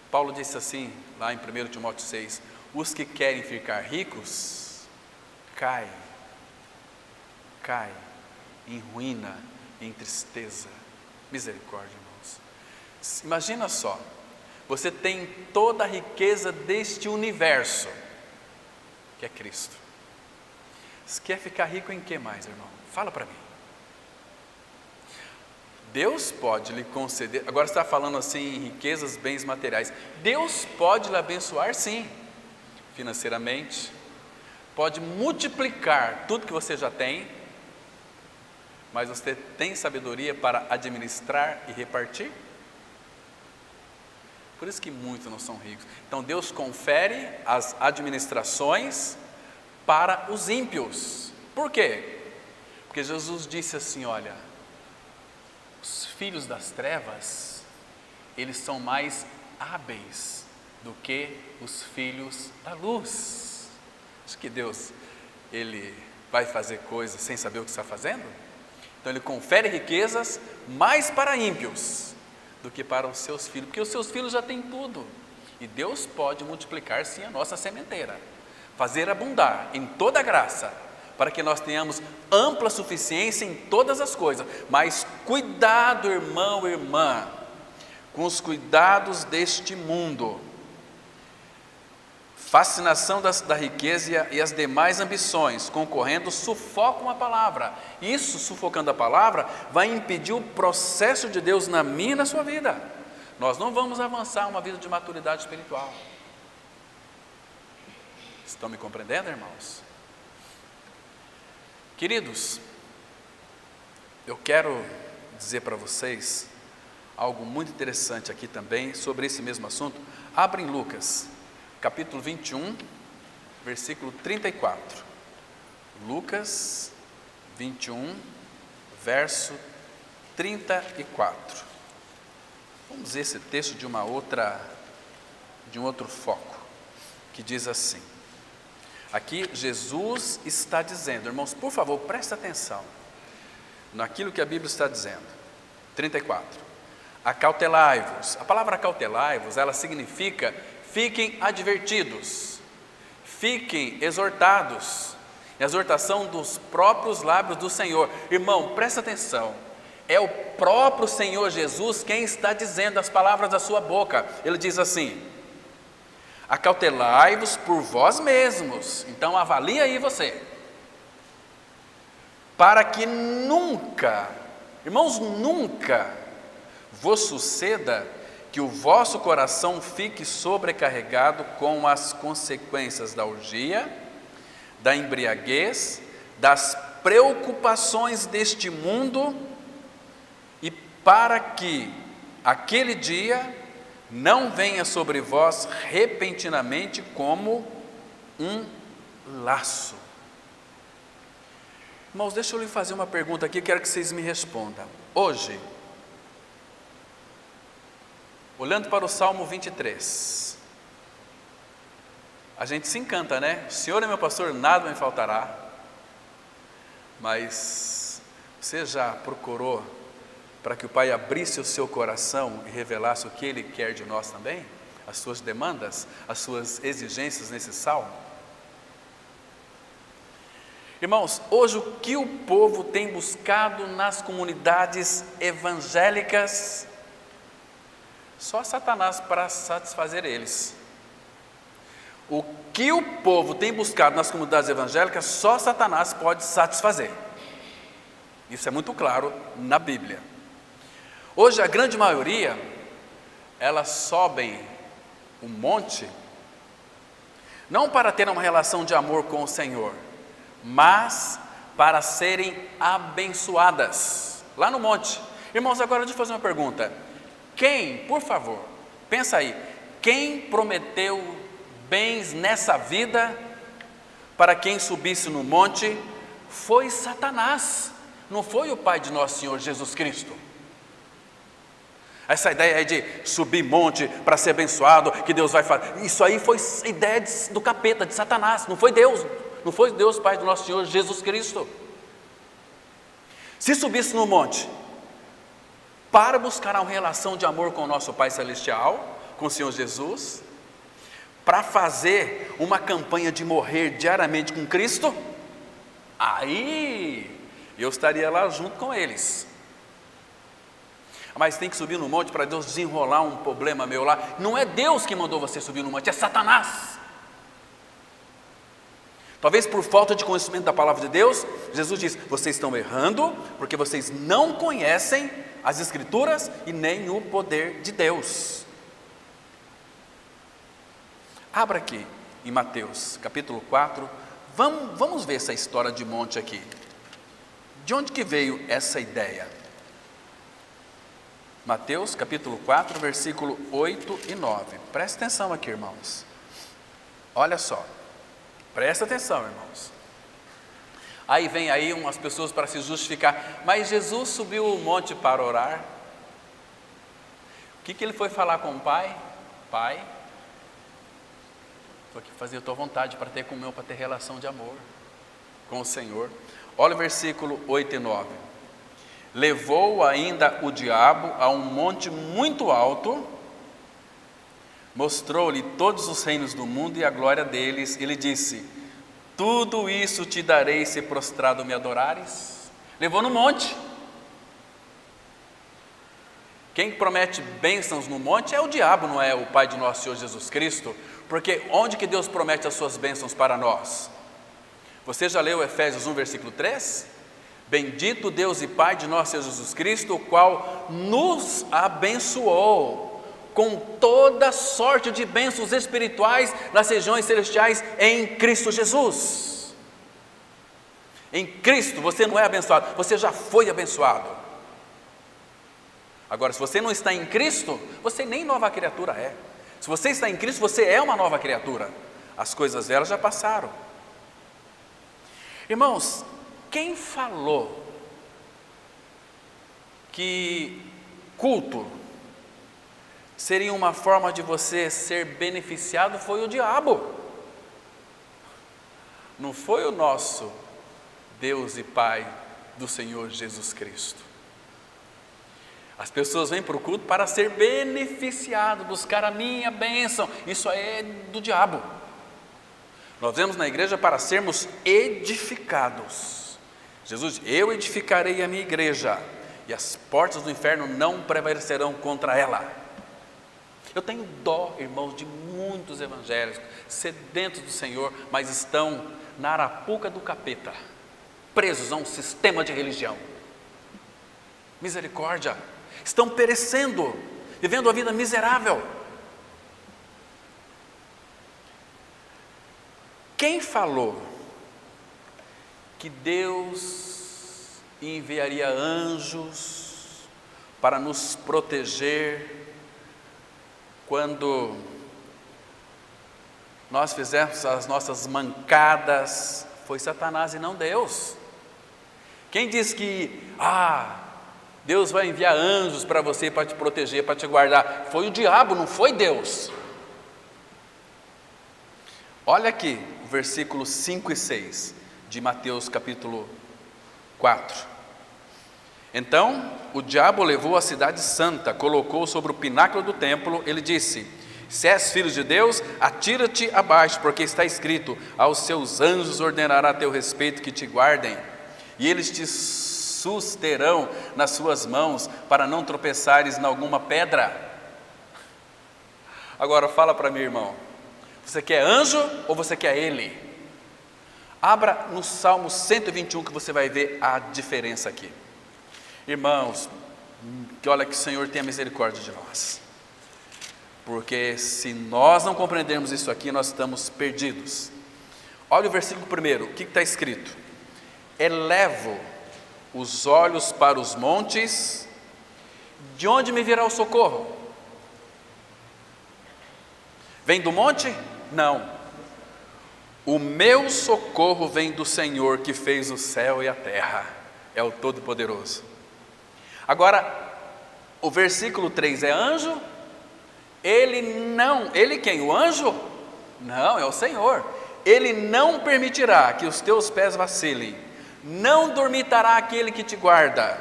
Paulo disse assim, lá em 1 Timóteo 6, os que querem ficar ricos, caem em ruína, em tristeza. Misericórdia, irmãos. Imagina só, você tem toda a riqueza deste universo, que é Cristo. Você quer ficar rico em que mais, irmão? Fala para mim. Deus pode lhe conceder, agora você está falando assim em riquezas, bens materiais. Deus pode lhe abençoar sim, financeiramente, pode multiplicar tudo que você já tem, mas você tem sabedoria para administrar e repartir? Por isso que muitos não são ricos. Então Deus confere as administrações para os ímpios. Por quê? Porque Jesus disse assim, olha, os filhos das trevas, eles são mais hábeis do que os filhos da luz. Acho que Deus, Ele vai fazer coisas sem saber o que está fazendo? Então Ele confere riquezas mais para ímpios. do que para os seus filhos, porque os seus filhos já têm tudo. E Deus pode multiplicar sim a nossa sementeira, fazer abundar em toda graça, para que nós tenhamos ampla suficiência em todas as coisas. Mas cuidado, irmão e irmã, com os cuidados deste mundo. Fascinação da riqueza e as demais ambições, concorrendo, sufocam a palavra. Isso, sufocando a palavra, vai impedir o processo de Deus na minha e na sua vida. Nós não vamos avançar uma vida de maturidade espiritual. Estão me compreendendo, irmãos? Queridos, eu quero dizer para vocês algo muito interessante aqui também sobre esse mesmo assunto. Abrem Lucas, capítulo 21, versículo 34. Lucas 21, verso 34. Vamos ver esse texto de um outro foco, que diz assim. Aqui Jesus está dizendo, irmãos, por favor, preste atenção naquilo que a Bíblia está dizendo. 34. Acautelai-vos. A palavra acautelai-vos, ela significa fiquem advertidos, fiquem exortados. Exortação dos próprios lábios do Senhor. Irmão, presta atenção. É o próprio Senhor Jesus quem está dizendo as palavras da sua boca. Ele diz assim: acautelai-vos por vós mesmos. Então avalie aí você. Para que nunca, irmãos, nunca vos suceda que o vosso coração fique sobrecarregado com as consequências da orgia, da embriaguez, das preocupações deste mundo, e para que aquele dia não venha sobre vós repentinamente como um laço. Irmãos, deixa eu lhe fazer uma pergunta aqui, quero que vocês me respondam. Hoje, olhando para o Salmo 23, a gente se encanta, né? O Senhor é meu pastor, nada me faltará. Mas você já procurou para que o Pai abrisse o seu coração e revelasse o que Ele quer de nós também? As suas demandas, as suas exigências nesse salmo? Irmãos, hoje o que o povo tem buscado nas comunidades evangélicas? Só Satanás para satisfazer eles. O que o povo tem buscado nas comunidades evangélicas, só Satanás pode satisfazer. Isso é muito claro na Bíblia. Hoje a grande maioria, elas sobem um monte, não para ter uma relação de amor com o Senhor, mas para serem abençoadas, lá no monte. Irmãos, agora deixa eu fazer uma pergunta. Quem, por favor, pensa aí, quem prometeu bens nessa vida para quem subisse no monte? Foi Satanás, não foi o Pai de nosso Senhor Jesus Cristo. Essa ideia aí de subir monte para ser abençoado, que Deus vai fazer, isso aí foi ideia do capeta, de Satanás, não foi Deus, Pai do nosso Senhor Jesus Cristo. Se subisse no monte para buscar uma relação de amor com o nosso Pai Celestial, com o Senhor Jesus, para fazer uma campanha de morrer diariamente com Cristo, aí eu estaria lá junto com eles. Mas tem que subir no monte para Deus desenrolar um problema meu lá. Não é Deus que mandou você subir no monte, é Satanás. Talvez por falta de conhecimento da palavra de Deus, Jesus diz: vocês estão errando, porque vocês não conhecem as Escrituras e nem o poder de Deus. Abra aqui em Mateus capítulo 4, vamos ver essa história de monte aqui. De onde que veio essa ideia? Mateus capítulo 4, versículo 8 e 9. Presta atenção aqui, irmãos. Olha só. Presta atenção, irmãos. Aí vem aí umas pessoas para se justificar. Mas Jesus subiu o monte para orar. O que ele foi falar com o Pai? Pai, estou aqui fazer a tua vontade para ter comunhão, para ter relação de amor com o Senhor. Olha o versículo 8 e 9. Levou ainda o diabo a um monte muito alto, mostrou-lhe todos os reinos do mundo e a glória deles, e lhe disse: tudo isso te darei se prostrado me adorares. Levou no monte. Quem promete bênçãos no monte é o diabo, não é o Pai de nosso Senhor Jesus Cristo, porque onde que Deus promete as suas bênçãos para nós? Você já leu Efésios 1, versículo 3? Bendito Deus e Pai de nosso Senhor Jesus Cristo, o qual nos abençoou com toda sorte de bênçãos espirituais nas regiões celestiais em Cristo Jesus. Em Cristo você não é abençoado, você já foi abençoado. Agora, se você não está em Cristo, você nem nova criatura é. Se você está em Cristo, você é uma nova criatura. As coisas velhas já passaram. Irmãos, quem falou que culto seria uma forma de você ser beneficiado foi o diabo. Não foi o nosso Deus e Pai do Senhor Jesus Cristo. As pessoas vêm para o culto para ser beneficiado, buscar a minha bênção. Isso é do diabo. Nós vemos na igreja para sermos edificados. Jesus diz: eu edificarei a minha igreja, e as portas do inferno não prevalecerão contra ela. Eu tenho dó, irmãos, de muitos evangélicos sedentos do Senhor, mas estão na arapuca do capeta, presos a um sistema de religião. Misericórdia, estão perecendo, vivendo a vida miserável. Quem falou que Deus enviaria anjos para nos proteger quando nós fizemos as nossas mancadas? Foi Satanás e não Deus. Quem diz que Deus vai enviar anjos para você, para te proteger, para te guardar? Foi o diabo, não foi Deus. Olha aqui o versículo 5 e 6 de Mateus capítulo 4. Então o diabo levou a cidade santa, colocou sobre o pináculo do templo. Ele disse: se és filho de Deus, atira-te abaixo, porque está escrito: aos seus anjos ordenará a teu respeito que te guardem, e eles te susterão nas suas mãos, para não tropeçares em alguma pedra. Agora fala para mim, irmão, você quer anjo ou você quer ele? Abra no Salmo 121 que você vai ver a diferença aqui. Irmãos, que olha que o Senhor tenha misericórdia de nós, porque se nós não compreendermos isso aqui, nós estamos perdidos. Olha o versículo 1, o que está escrito? Elevo os olhos para os montes, de onde me virá o socorro? Vem do monte? Não. O meu socorro vem do Senhor que fez o céu e a terra, é o Todo-Poderoso. Agora, o versículo 3 é anjo? Ele quem? O anjo? Não, é o Senhor. Ele não permitirá que os teus pés vacilem, não dormitará aquele que te guarda.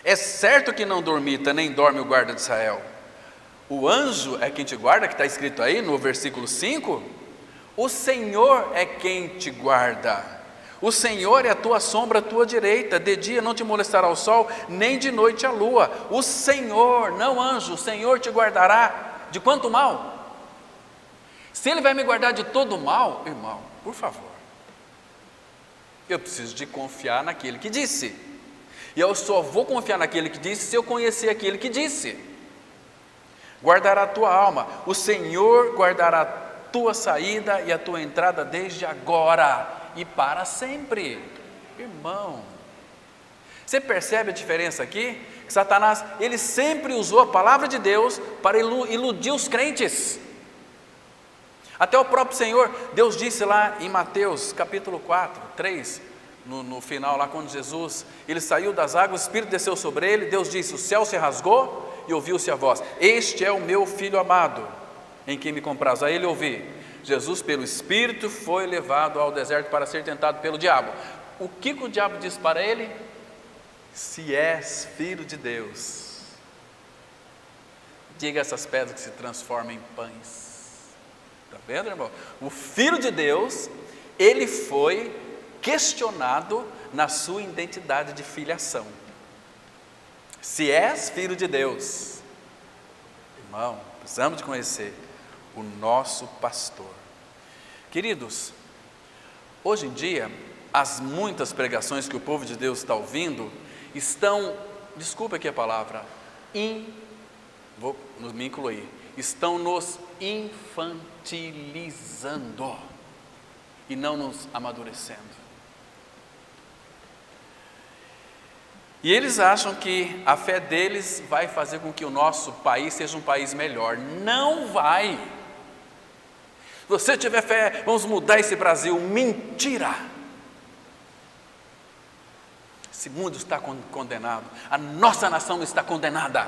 É certo que não dormita, nem dorme o guarda de Israel. O anjo é quem te guarda, que está escrito aí no versículo 5. O Senhor é quem te guarda. O Senhor é a tua sombra à tua direita. De dia não te molestará o sol, nem de noite a lua. O Senhor, não anjo, o Senhor te guardará de quanto mal? Se Ele vai me guardar de todo mal, irmão, por favor, eu preciso de confiar naquele que disse. E eu só vou confiar naquele que disse se eu conhecer aquele que disse. Guardará a tua alma. O Senhor guardará a tua saída e a tua entrada desde agora e para sempre. Irmão, você percebe a diferença aqui? Que Satanás, ele sempre usou a palavra de Deus para iludir os crentes. Até o próprio Senhor, Deus disse lá em Mateus capítulo 4, 3, no final lá quando Jesus, ele saiu das águas, o Espírito desceu sobre ele, Deus disse: o céu se rasgou e ouviu-se a voz: este é o meu Filho amado, em quem me comprazo. A ele ouvi. Jesus pelo Espírito foi levado ao deserto para ser tentado pelo diabo. O que o diabo disse para ele? Se és filho de Deus, diga a essas pedras que se transformam em pães. Está vendo, irmão? O Filho de Deus, ele foi questionado na sua identidade de filiação. Se és filho de Deus, irmão, precisamos de conhecer o nosso pastor. Queridos, hoje em dia, as muitas pregações que o povo de Deus está ouvindo estão, desculpa aqui a palavra, vou me incluir, estão nos infantilizando e não nos amadurecendo. E eles acham que a fé deles vai fazer com que o nosso país seja um país melhor. Não vai. Se você tiver fé, vamos mudar esse Brasil. Mentira! Esse mundo está condenado, a nossa nação está condenada.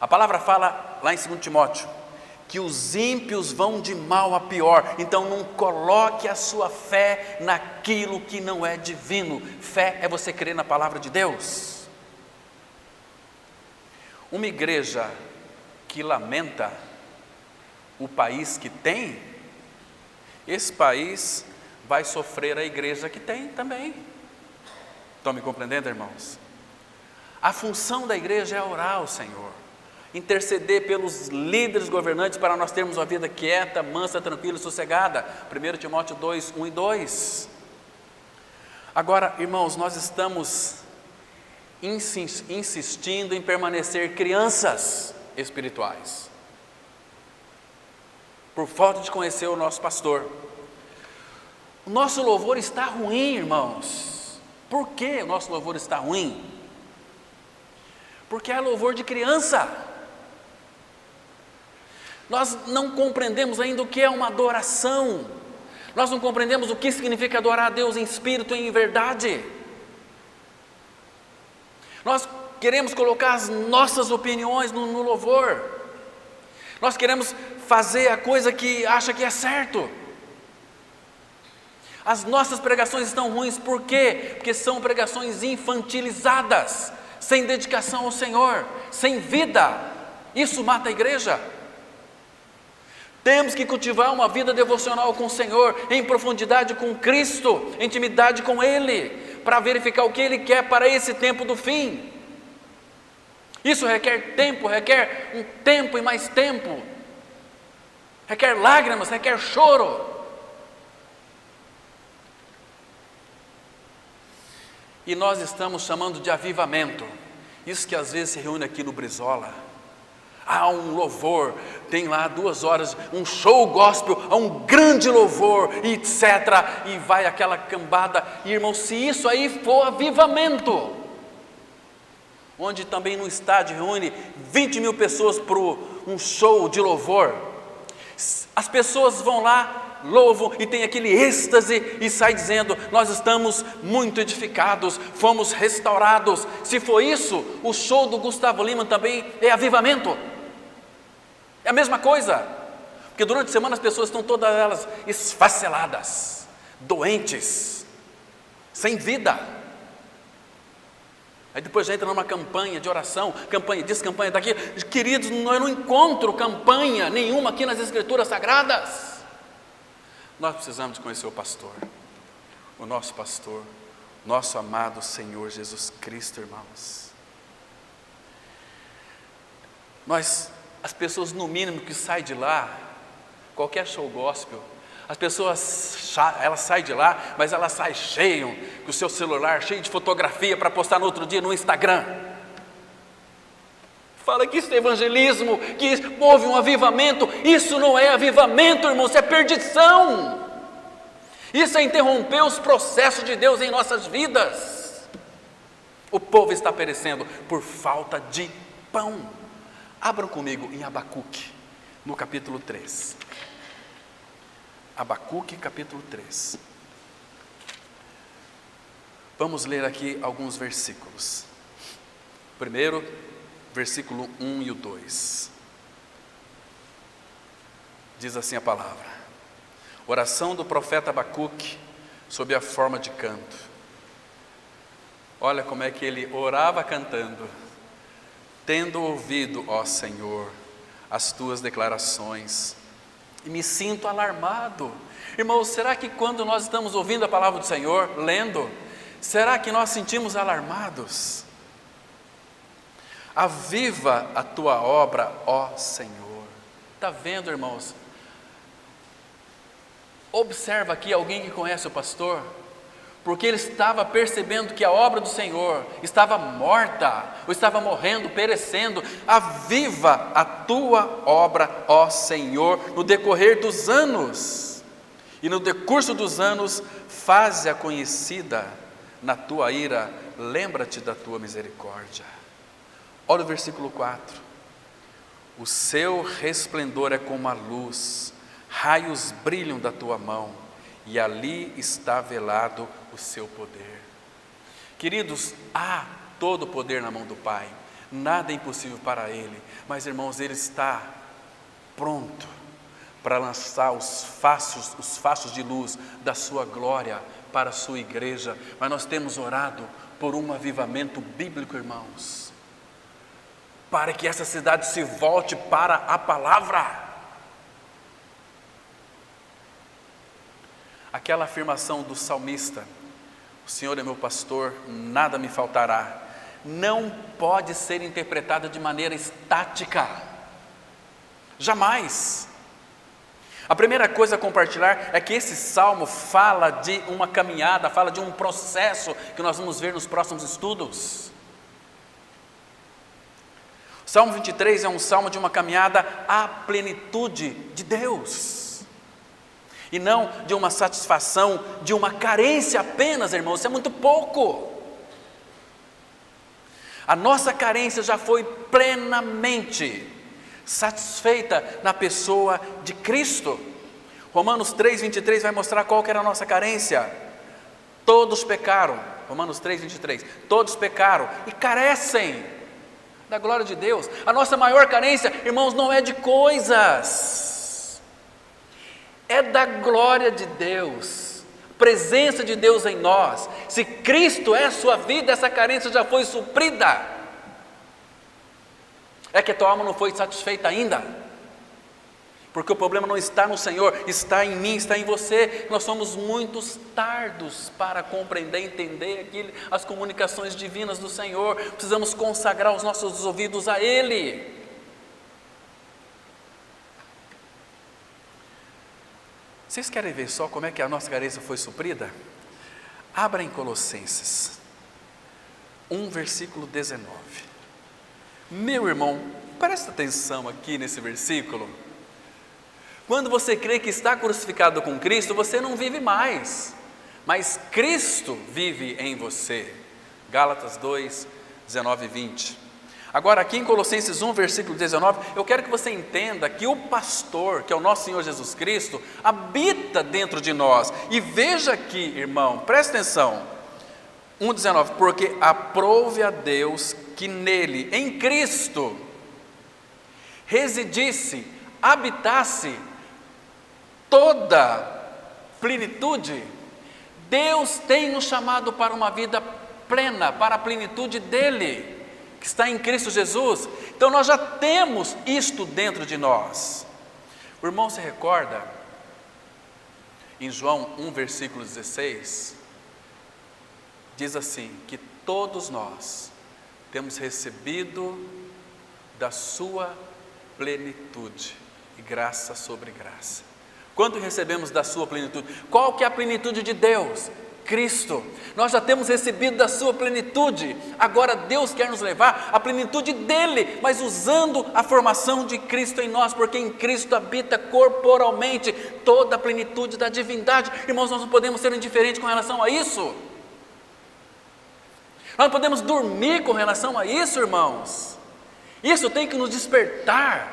A palavra fala lá em 2 Timóteo, que os ímpios vão de mal a pior. Então não coloque a sua fé naquilo que não é divino. Fé é você crer na palavra de Deus. Uma igreja que lamenta o país que tem, esse país vai sofrer a igreja que tem também. Estão me compreendendo, irmãos? A função da igreja é orar ao Senhor, interceder pelos líderes governantes para nós termos uma vida quieta, mansa, tranquila e sossegada. 1 Timóteo 2, 1 e 2. Agora, irmãos, nós estamos insistindo em permanecer crianças espirituais, por falta de conhecer o nosso pastor. O nosso louvor está ruim, irmãos. Por que o nosso louvor está ruim? Porque é louvor de criança. Nós não compreendemos ainda o que é uma adoração. Nós não compreendemos o que significa adorar a Deus em espírito e em verdade. Nós queremos colocar as nossas opiniões no louvor. Nós queremos fazer a coisa que acha que é certo. As nossas pregações estão ruins, por quê? Porque são pregações infantilizadas, sem dedicação ao Senhor, sem vida. Isso mata a igreja. Temos que cultivar uma vida devocional com o Senhor, em profundidade com Cristo, intimidade com Ele, para verificar o que Ele quer para esse tempo do fim. Isso requer tempo, requer um tempo e mais tempo, requer lágrimas, requer choro. E nós estamos chamando de avivamento, isso que às vezes se reúne aqui no Brizola. Há um louvor, tem lá 2 horas, um show gospel, há um grande louvor, etc. E vai aquela cambada. E irmão, se isso aí for avivamento, onde também no estádio reúne 20 mil pessoas para um show de louvor, as pessoas vão lá, louvam e tem aquele êxtase e sai dizendo: nós estamos muito edificados, fomos restaurados. Se for isso, o show do Gustavo Lima também é avivamento. É a mesma coisa, porque durante a semana as pessoas estão todas elas esfaceladas, doentes, sem vida. Aí depois já entra numa campanha de oração, campanha disso, campanha daquilo. Queridos, eu não encontro campanha nenhuma aqui nas Escrituras Sagradas. Nós precisamos de conhecer o pastor, o nosso amado Senhor Jesus Cristo, irmãos. As pessoas no mínimo que saem de lá, qualquer show gospel, as pessoas, elas saem de lá, mas elas saem cheio, com o seu celular cheio de fotografia para postar no outro dia no Instagram. Fala que isso é evangelismo, que houve um avivamento. Isso não é avivamento, irmão, isso é perdição. Isso é interromper os processos de Deus em nossas vidas. O povo está perecendo por falta de pão. Abram comigo em Abacuque, no capítulo 3. Abacuque, capítulo 3. Vamos ler aqui alguns versículos. Primeiro, versículo 1 e o 2. Diz assim a palavra: oração do profeta Abacuque sob a forma de canto. Olha como é que ele orava cantando: tendo ouvido, ó Senhor, as tuas declarações, e me sinto alarmado. Irmãos, será que quando nós estamos ouvindo a palavra do Senhor, lendo, será que nós sentimos alarmados? Aviva a tua obra, ó Senhor. Está vendo, irmãos? Observa aqui alguém que conhece o pastor, porque ele estava percebendo que a obra do Senhor estava morta, ou estava morrendo, perecendo. Aviva a tua obra, ó Senhor, no decorrer dos anos, e no decurso dos anos, faze-a conhecida. Na tua ira, lembra-te da tua misericórdia. Olha o versículo 4: o seu resplendor é como a luz, raios brilham da tua mão, e ali está velado o seu poder. Queridos, há todo o poder na mão do Pai, nada é impossível para Ele, mas irmãos, Ele está pronto para lançar os fachos de luz da sua glória para a sua igreja. Mas nós temos orado por um avivamento bíblico, irmãos, para que essa cidade se volte para a palavra. Aquela afirmação do salmista: o Senhor é meu pastor, nada me faltará, não pode ser interpretada de maneira estática, jamais. A primeira coisa a compartilhar é que esse salmo fala de uma caminhada, fala de um processo que nós vamos ver nos próximos estudos. O Salmo 23 é um salmo de uma caminhada à plenitude de Deus, e não de uma satisfação, de uma carência apenas, irmãos. Isso é muito pouco. A nossa carência já foi plenamente satisfeita na pessoa de Cristo. Romanos 3:23 vai mostrar qual que era a nossa carência. Todos pecaram, Romanos 3:23, todos pecaram e carecem da glória de Deus. A nossa maior carência, irmãos, não é de coisas, é da glória de Deus, presença de Deus em nós. Se Cristo é a sua vida, essa carência já foi suprida. É que a tua alma não foi satisfeita ainda, porque o problema não está no Senhor, está em mim, está em você. Nós somos muito tardos para compreender, entender as comunicações divinas do Senhor. Precisamos consagrar os nossos ouvidos a Ele. Vocês querem ver só como é que a nossa carência foi suprida? Abra em Colossenses 1, versículo 19. Meu irmão, presta atenção aqui nesse versículo. Quando você crê que está crucificado com Cristo, você não vive mais, mas Cristo vive em você. Gálatas 2, 19 e 20. Agora aqui em Colossenses 1, versículo 19, eu quero que você entenda que o pastor, que é o nosso Senhor Jesus Cristo, habita dentro de nós. E veja aqui, irmão, presta atenção, 1,19, porque aprouve a Deus que nele, em Cristo, residisse, habitasse toda plenitude. Deus tem nos chamado para uma vida plena, para a plenitude dele, que está em Cristo Jesus. Então nós já temos isto dentro de nós. O irmão se recorda, em João 1, versículo 16, diz assim, que todos nós temos recebido da sua plenitude, e graça sobre graça. Quando recebemos da sua plenitude? Qual que é a plenitude de Deus? Cristo. Nós já temos recebido da sua plenitude, agora Deus quer nos levar à plenitude dele, mas usando a formação de Cristo em nós, porque em Cristo habita corporalmente toda a plenitude da divindade. Irmãos, nós não podemos ser indiferentes com relação a isso. Nós não podemos dormir com relação a isso, irmãos. Isso tem que nos despertar,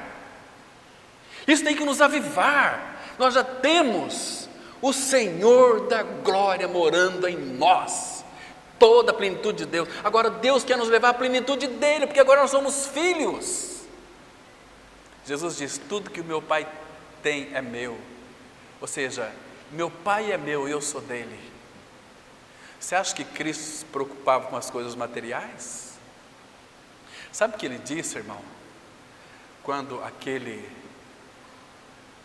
isso tem que nos avivar. Nós já temos o Senhor da glória morando em nós, toda a plenitude de Deus. Agora Deus quer nos levar à plenitude dele, porque agora nós somos filhos. Jesus diz, tudo que o meu Pai tem é meu, ou seja, meu Pai é meu e eu sou dele. Você acha que Cristo se preocupava com as coisas materiais? Sabe o que ele disse, irmão? Quando as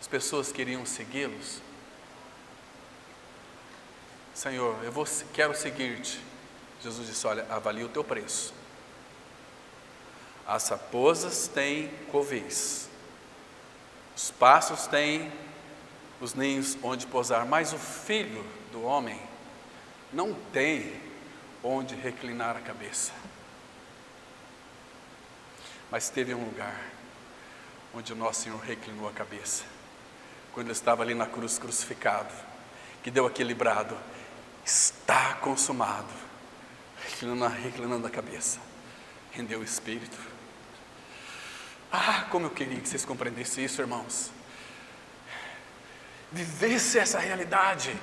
pessoas queriam segui-los: Senhor, quero seguir-te. Jesus disse: olha, avalia o teu preço. As raposas têm covis, os pássaros têm os ninhos onde pousar, mas o Filho do Homem não tem onde reclinar a cabeça. Mas teve um lugar onde o nosso Senhor reclinou a cabeça, quando Ele estava ali na cruz crucificado, que deu aquele brado: está consumado, reclinando a cabeça, rendeu o Espírito. Como eu queria que vocês compreendessem isso, irmãos, vivesse essa realidade,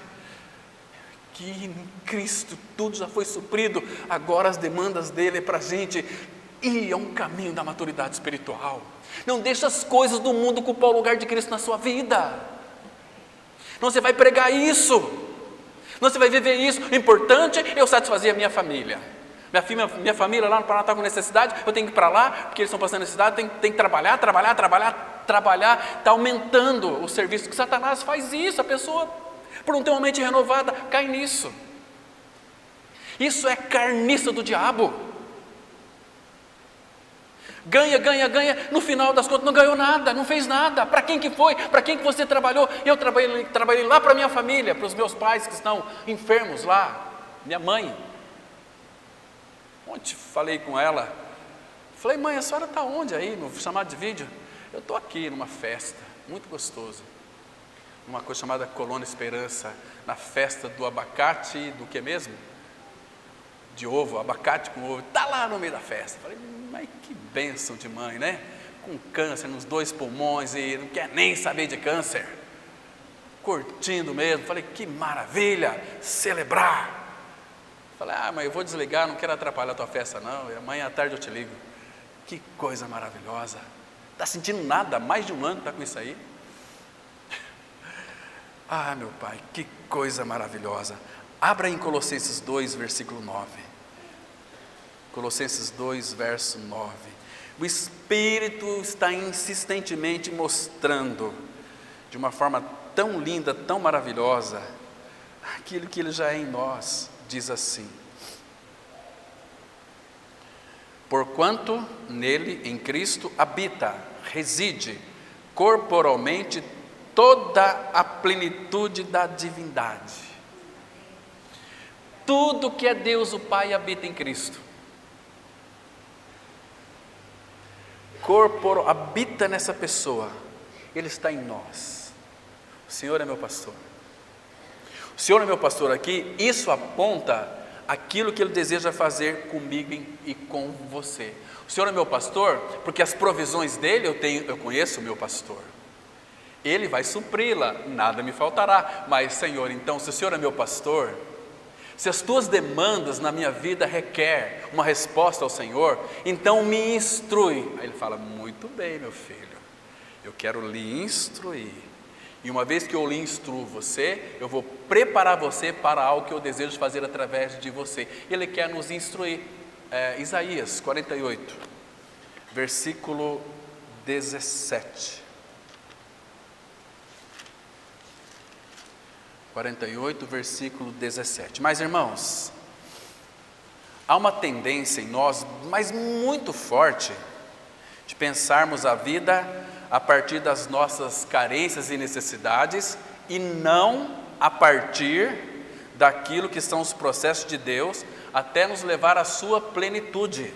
que em Cristo tudo já foi suprido, agora as demandas dele é para a gente ir a um caminho da maturidade espiritual. Não deixe as coisas do mundo ocupar o lugar de Cristo na sua vida. Não, você vai pregar isso, não, você vai viver isso. O importante é eu satisfazer a minha família. Minha família lá no Paraná está com necessidade, eu tenho que ir para lá, porque eles estão passando necessidade, tem que trabalhar, está aumentando o serviço, que Satanás faz isso. A pessoa, por não ter uma mente renovada, cai nisso. Isso é carniça do diabo. Ganha, no final das contas não ganhou nada, não fez nada. Para quem que foi? Para quem que você trabalhou? Eu trabalhei lá para minha família, para os meus pais que estão enfermos lá, minha mãe. Ontem falei com ela, falei: mãe, a senhora está onde aí no chamado de vídeo? Eu estou aqui numa festa, muito gostoso, numa coisa chamada Colônia Esperança, na festa do abacate, do que mesmo? De ovo, abacate com ovo, está lá no meio da festa. Falei: mas que bênção de mãe, né? Com câncer nos 2 pulmões e não quer nem saber de câncer, curtindo mesmo. Falei: que maravilha, celebrar. Falei: mãe, eu vou desligar, não quero atrapalhar a tua festa não, e amanhã à tarde eu te ligo. Que coisa maravilhosa. Está sentindo nada, mais de um ano está com isso aí? Meu pai, que coisa maravilhosa. Abra em Colossenses 2, versículo 9. Colossenses 2, verso 9. O Espírito está insistentemente mostrando, de uma forma tão linda, tão maravilhosa, aquilo que Ele já é em nós. Diz assim: porquanto nele, em Cristo, habita, reside, corporalmente, toda a plenitude da divindade. Tudo que é Deus o Pai habita em Cristo. Habita nessa pessoa, Ele está em nós. O Senhor é meu pastor. O Senhor é meu pastor aqui, isso aponta aquilo que Ele deseja fazer comigo e com você. O Senhor é meu pastor, porque as provisões dEle eu conheço o meu pastor. Ele vai supri-la, nada me faltará. Mas, Senhor, então, se o Senhor é meu pastor, se as tuas demandas na minha vida requer uma resposta ao Senhor, então me instrui. Aí Ele fala: muito bem, meu filho, eu quero lhe instruir. E uma vez que eu lhe instruo você, eu vou preparar você para algo que eu desejo fazer através de você. Ele quer nos instruir. Isaías 48, versículo 17. 48, versículo 17. Mas, irmãos, há uma tendência em nós, mas muito forte, de pensarmos a vida a partir das nossas carências e necessidades, e não a partir daquilo que são os processos de Deus, até nos levar à sua plenitude.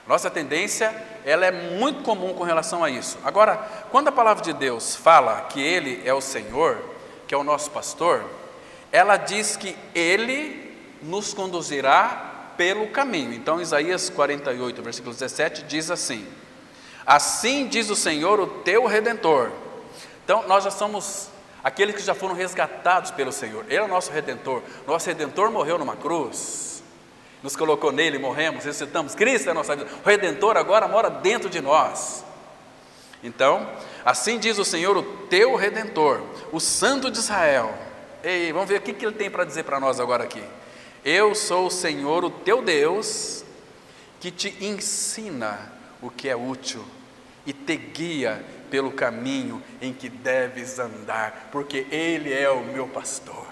Nossa tendência, ela é muito comum com relação a isso. Agora, quando a palavra de Deus fala que Ele é o Senhor, que é o nosso pastor, ela diz que Ele nos conduzirá pelo caminho. Então, Isaías 48, versículo 17, diz assim: assim diz o Senhor, o teu Redentor. Então, nós já somos aqueles que já foram resgatados pelo Senhor. Ele é o nosso Redentor. Nosso Redentor morreu numa cruz, nos colocou nele, morremos, ressuscitamos. Cristo é a nossa vida. O Redentor agora mora dentro de nós. Então, assim diz o Senhor, o teu Redentor, o Santo de Israel. Ei, vamos ver o que ele tem para dizer para nós agora aqui. Eu sou o Senhor, o teu Deus, que te ensina o que é útil e te guia pelo caminho em que deves andar, porque Ele é o meu pastor.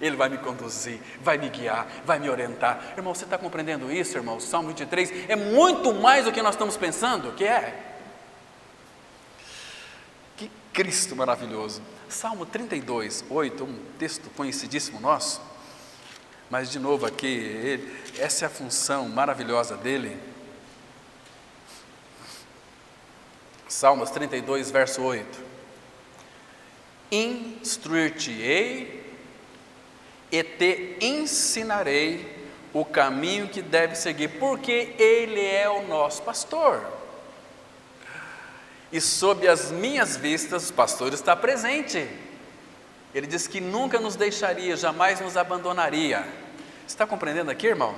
Ele vai me conduzir, vai me guiar, vai me orientar. Irmão, você está compreendendo isso, irmão? O Salmo 23 é muito mais do que nós estamos pensando, que é. Que Cristo maravilhoso. Salmo 32, 8, um texto conhecidíssimo nosso, mas de novo aqui, essa é a função maravilhosa dele. Salmos 32, verso 8. Instruir-te-ei e te ensinarei o caminho que deve seguir, porque Ele é o nosso pastor. E sob as minhas vistas, o pastor está presente. Ele diz que nunca nos deixaria, jamais nos abandonaria. Você está compreendendo aqui, irmão?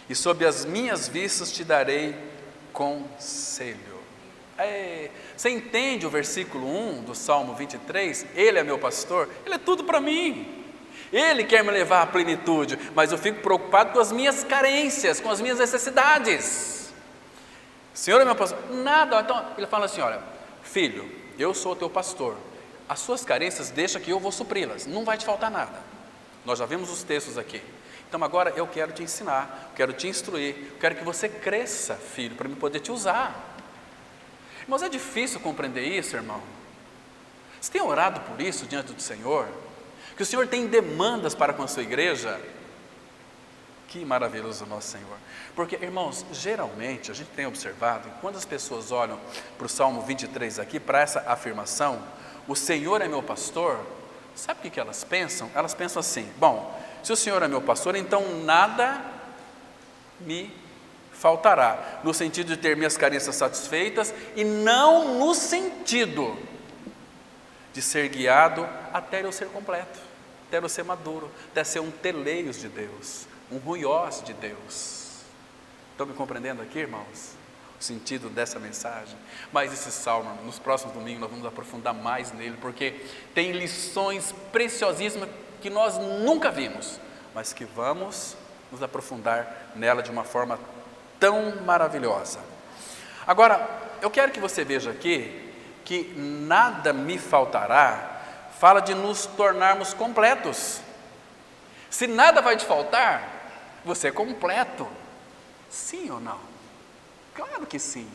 E sob as minhas vistas te darei conselho. Você entende o versículo 1 do Salmo 23? Ele é meu pastor, Ele é tudo para mim. Ele quer me levar à plenitude, mas eu fico preocupado com as minhas carências, com as minhas necessidades. Senhor é meu pastor, nada. Então ele fala assim: olha, filho, eu sou o teu pastor, as suas carências deixa que eu vou supri-las, não vai te faltar nada. Nós já vimos os textos aqui. Então agora eu quero te ensinar, quero te instruir, quero que você cresça, filho, para me poder te usar. Mas é difícil compreender isso, irmão. Você tem orado por isso diante do Senhor? Que o Senhor tem demandas para com a sua igreja? Que maravilhoso o nosso Senhor. Porque, irmãos, geralmente a gente tem observado, quando as pessoas olham para o Salmo 23 aqui, para essa afirmação, o Senhor é meu pastor, sabe o que elas pensam? Elas pensam assim: bom, se o Senhor é meu pastor, então nada me faltará, no sentido de ter minhas carências satisfeitas, e não no sentido de ser guiado até eu ser completo, até eu ser maduro, até ser um teleios de Deus, um ruiós de Deus. Estão me compreendendo aqui, irmãos? O sentido dessa mensagem? Mas esse salmo, nos próximos domingos nós vamos aprofundar mais nele, porque tem lições preciosíssimas que nós nunca vimos, mas que vamos nos aprofundar nela de uma forma tão maravilhosa. Agora, eu quero que você veja aqui que nada me faltará, fala de nos tornarmos completos. Se nada vai te faltar, você é completo. Sim ou não? Claro que sim.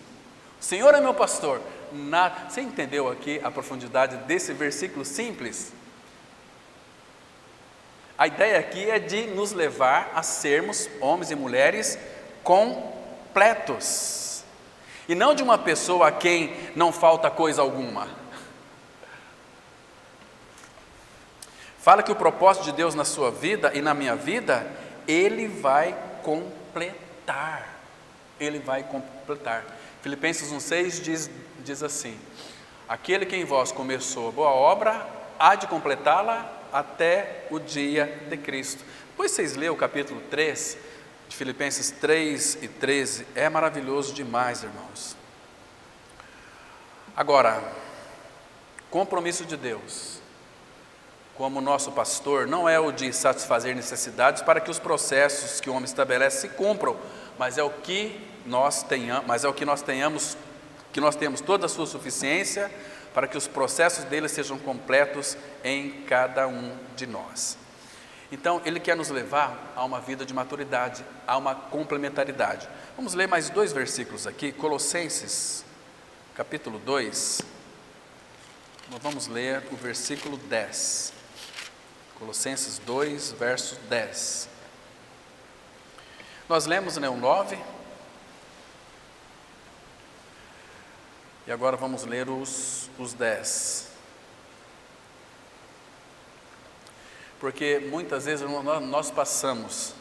O Senhor é meu pastor. Nada. Você entendeu aqui a profundidade desse versículo simples? A ideia aqui é de nos levar a sermos homens e mulheres completos, e não de uma pessoa a quem não falta coisa alguma. Fala que o propósito de Deus na sua vida e na minha vida, Ele vai completar. Ele vai completar. Filipenses 1,6 diz assim: aquele que em vós começou a boa obra, há de completá-la até o dia de Cristo. Depois vocês lêem o capítulo 3, de Filipenses 3 e 13, é maravilhoso demais, irmãos. Agora, compromisso de Deus, como nosso pastor, não é o de satisfazer necessidades para que os processos que o homem estabelece se cumpram, mas é o que nós tenhamos, que nós temos toda a sua suficiência para que os processos dele sejam completos em cada um de nós. Então, Ele quer nos levar a uma vida de maturidade, a uma complementaridade. Vamos ler mais 2 versículos aqui, Colossenses, capítulo 2. Vamos ler o versículo 10. Colossenses 2, verso 10. Nós lemos, o 9. E agora vamos ler os 10. Porque muitas vezes nós passamos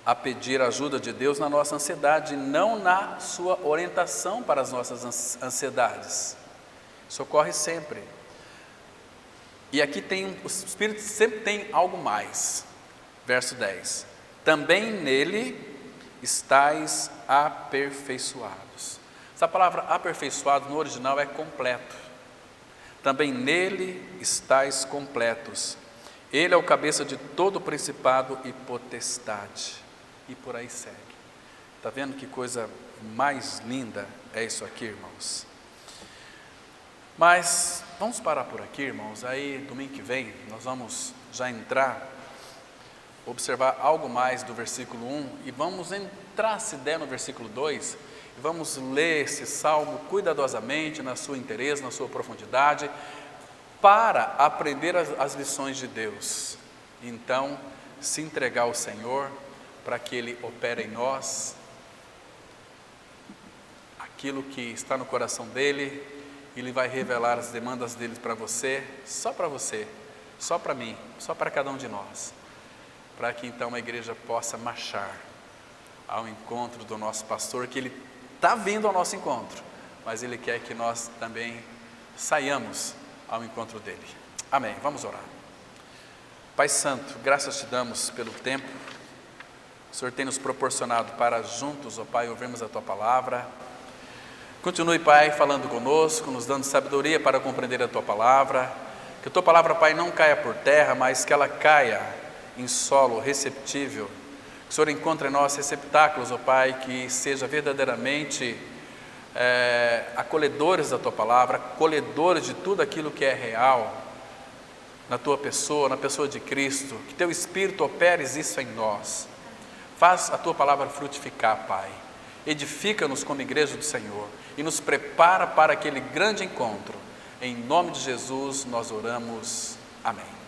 a pedir a ajuda de Deus na nossa ansiedade, não na sua orientação para as nossas ansiedades. Isso ocorre sempre. E aqui o Espírito sempre tem algo mais. Verso 10. Também nele estáis aperfeiçoados. Essa palavra aperfeiçoado no original é completo. Também nele estáis completos. Ele é o cabeça de todo principado e potestade. E por aí segue. Está vendo que coisa mais linda é isso aqui, irmãos? Mas vamos parar por aqui, irmãos. Aí domingo que vem nós vamos já entrar, observar algo mais do versículo 1 e vamos entrar, se der, no versículo 2 e vamos ler esse salmo cuidadosamente, na sua interesse, na sua profundidade, para aprender as lições de Deus. Então, se entregar ao Senhor para que Ele opere em nós aquilo que está no coração dEle. Ele vai revelar as demandas dele para você, só para mim, só para cada um de nós, para que então a igreja possa marchar ao encontro do nosso pastor, que ele está vindo ao nosso encontro, mas ele quer que nós também saiamos ao encontro dele. Amém. Vamos orar. Pai Santo, graças te damos pelo tempo que o Senhor tem nos proporcionado para juntos, ó Pai, ouvirmos a tua palavra. Continue, Pai, falando conosco, nos dando sabedoria para compreender a Tua Palavra. Que a Tua Palavra, Pai, não caia por terra, mas que ela caia em solo receptível. Que o Senhor encontre em nós receptáculos, ó Pai, que seja verdadeiramente acolhedores da Tua Palavra, acolhedores de tudo aquilo que é real na Tua pessoa, na pessoa de Cristo. Que Teu Espírito opere isso em nós. Faz a Tua Palavra frutificar, Pai. Edifica-nos como igreja do Senhor e nos prepara para aquele grande encontro. Em nome de Jesus nós oramos. Amém.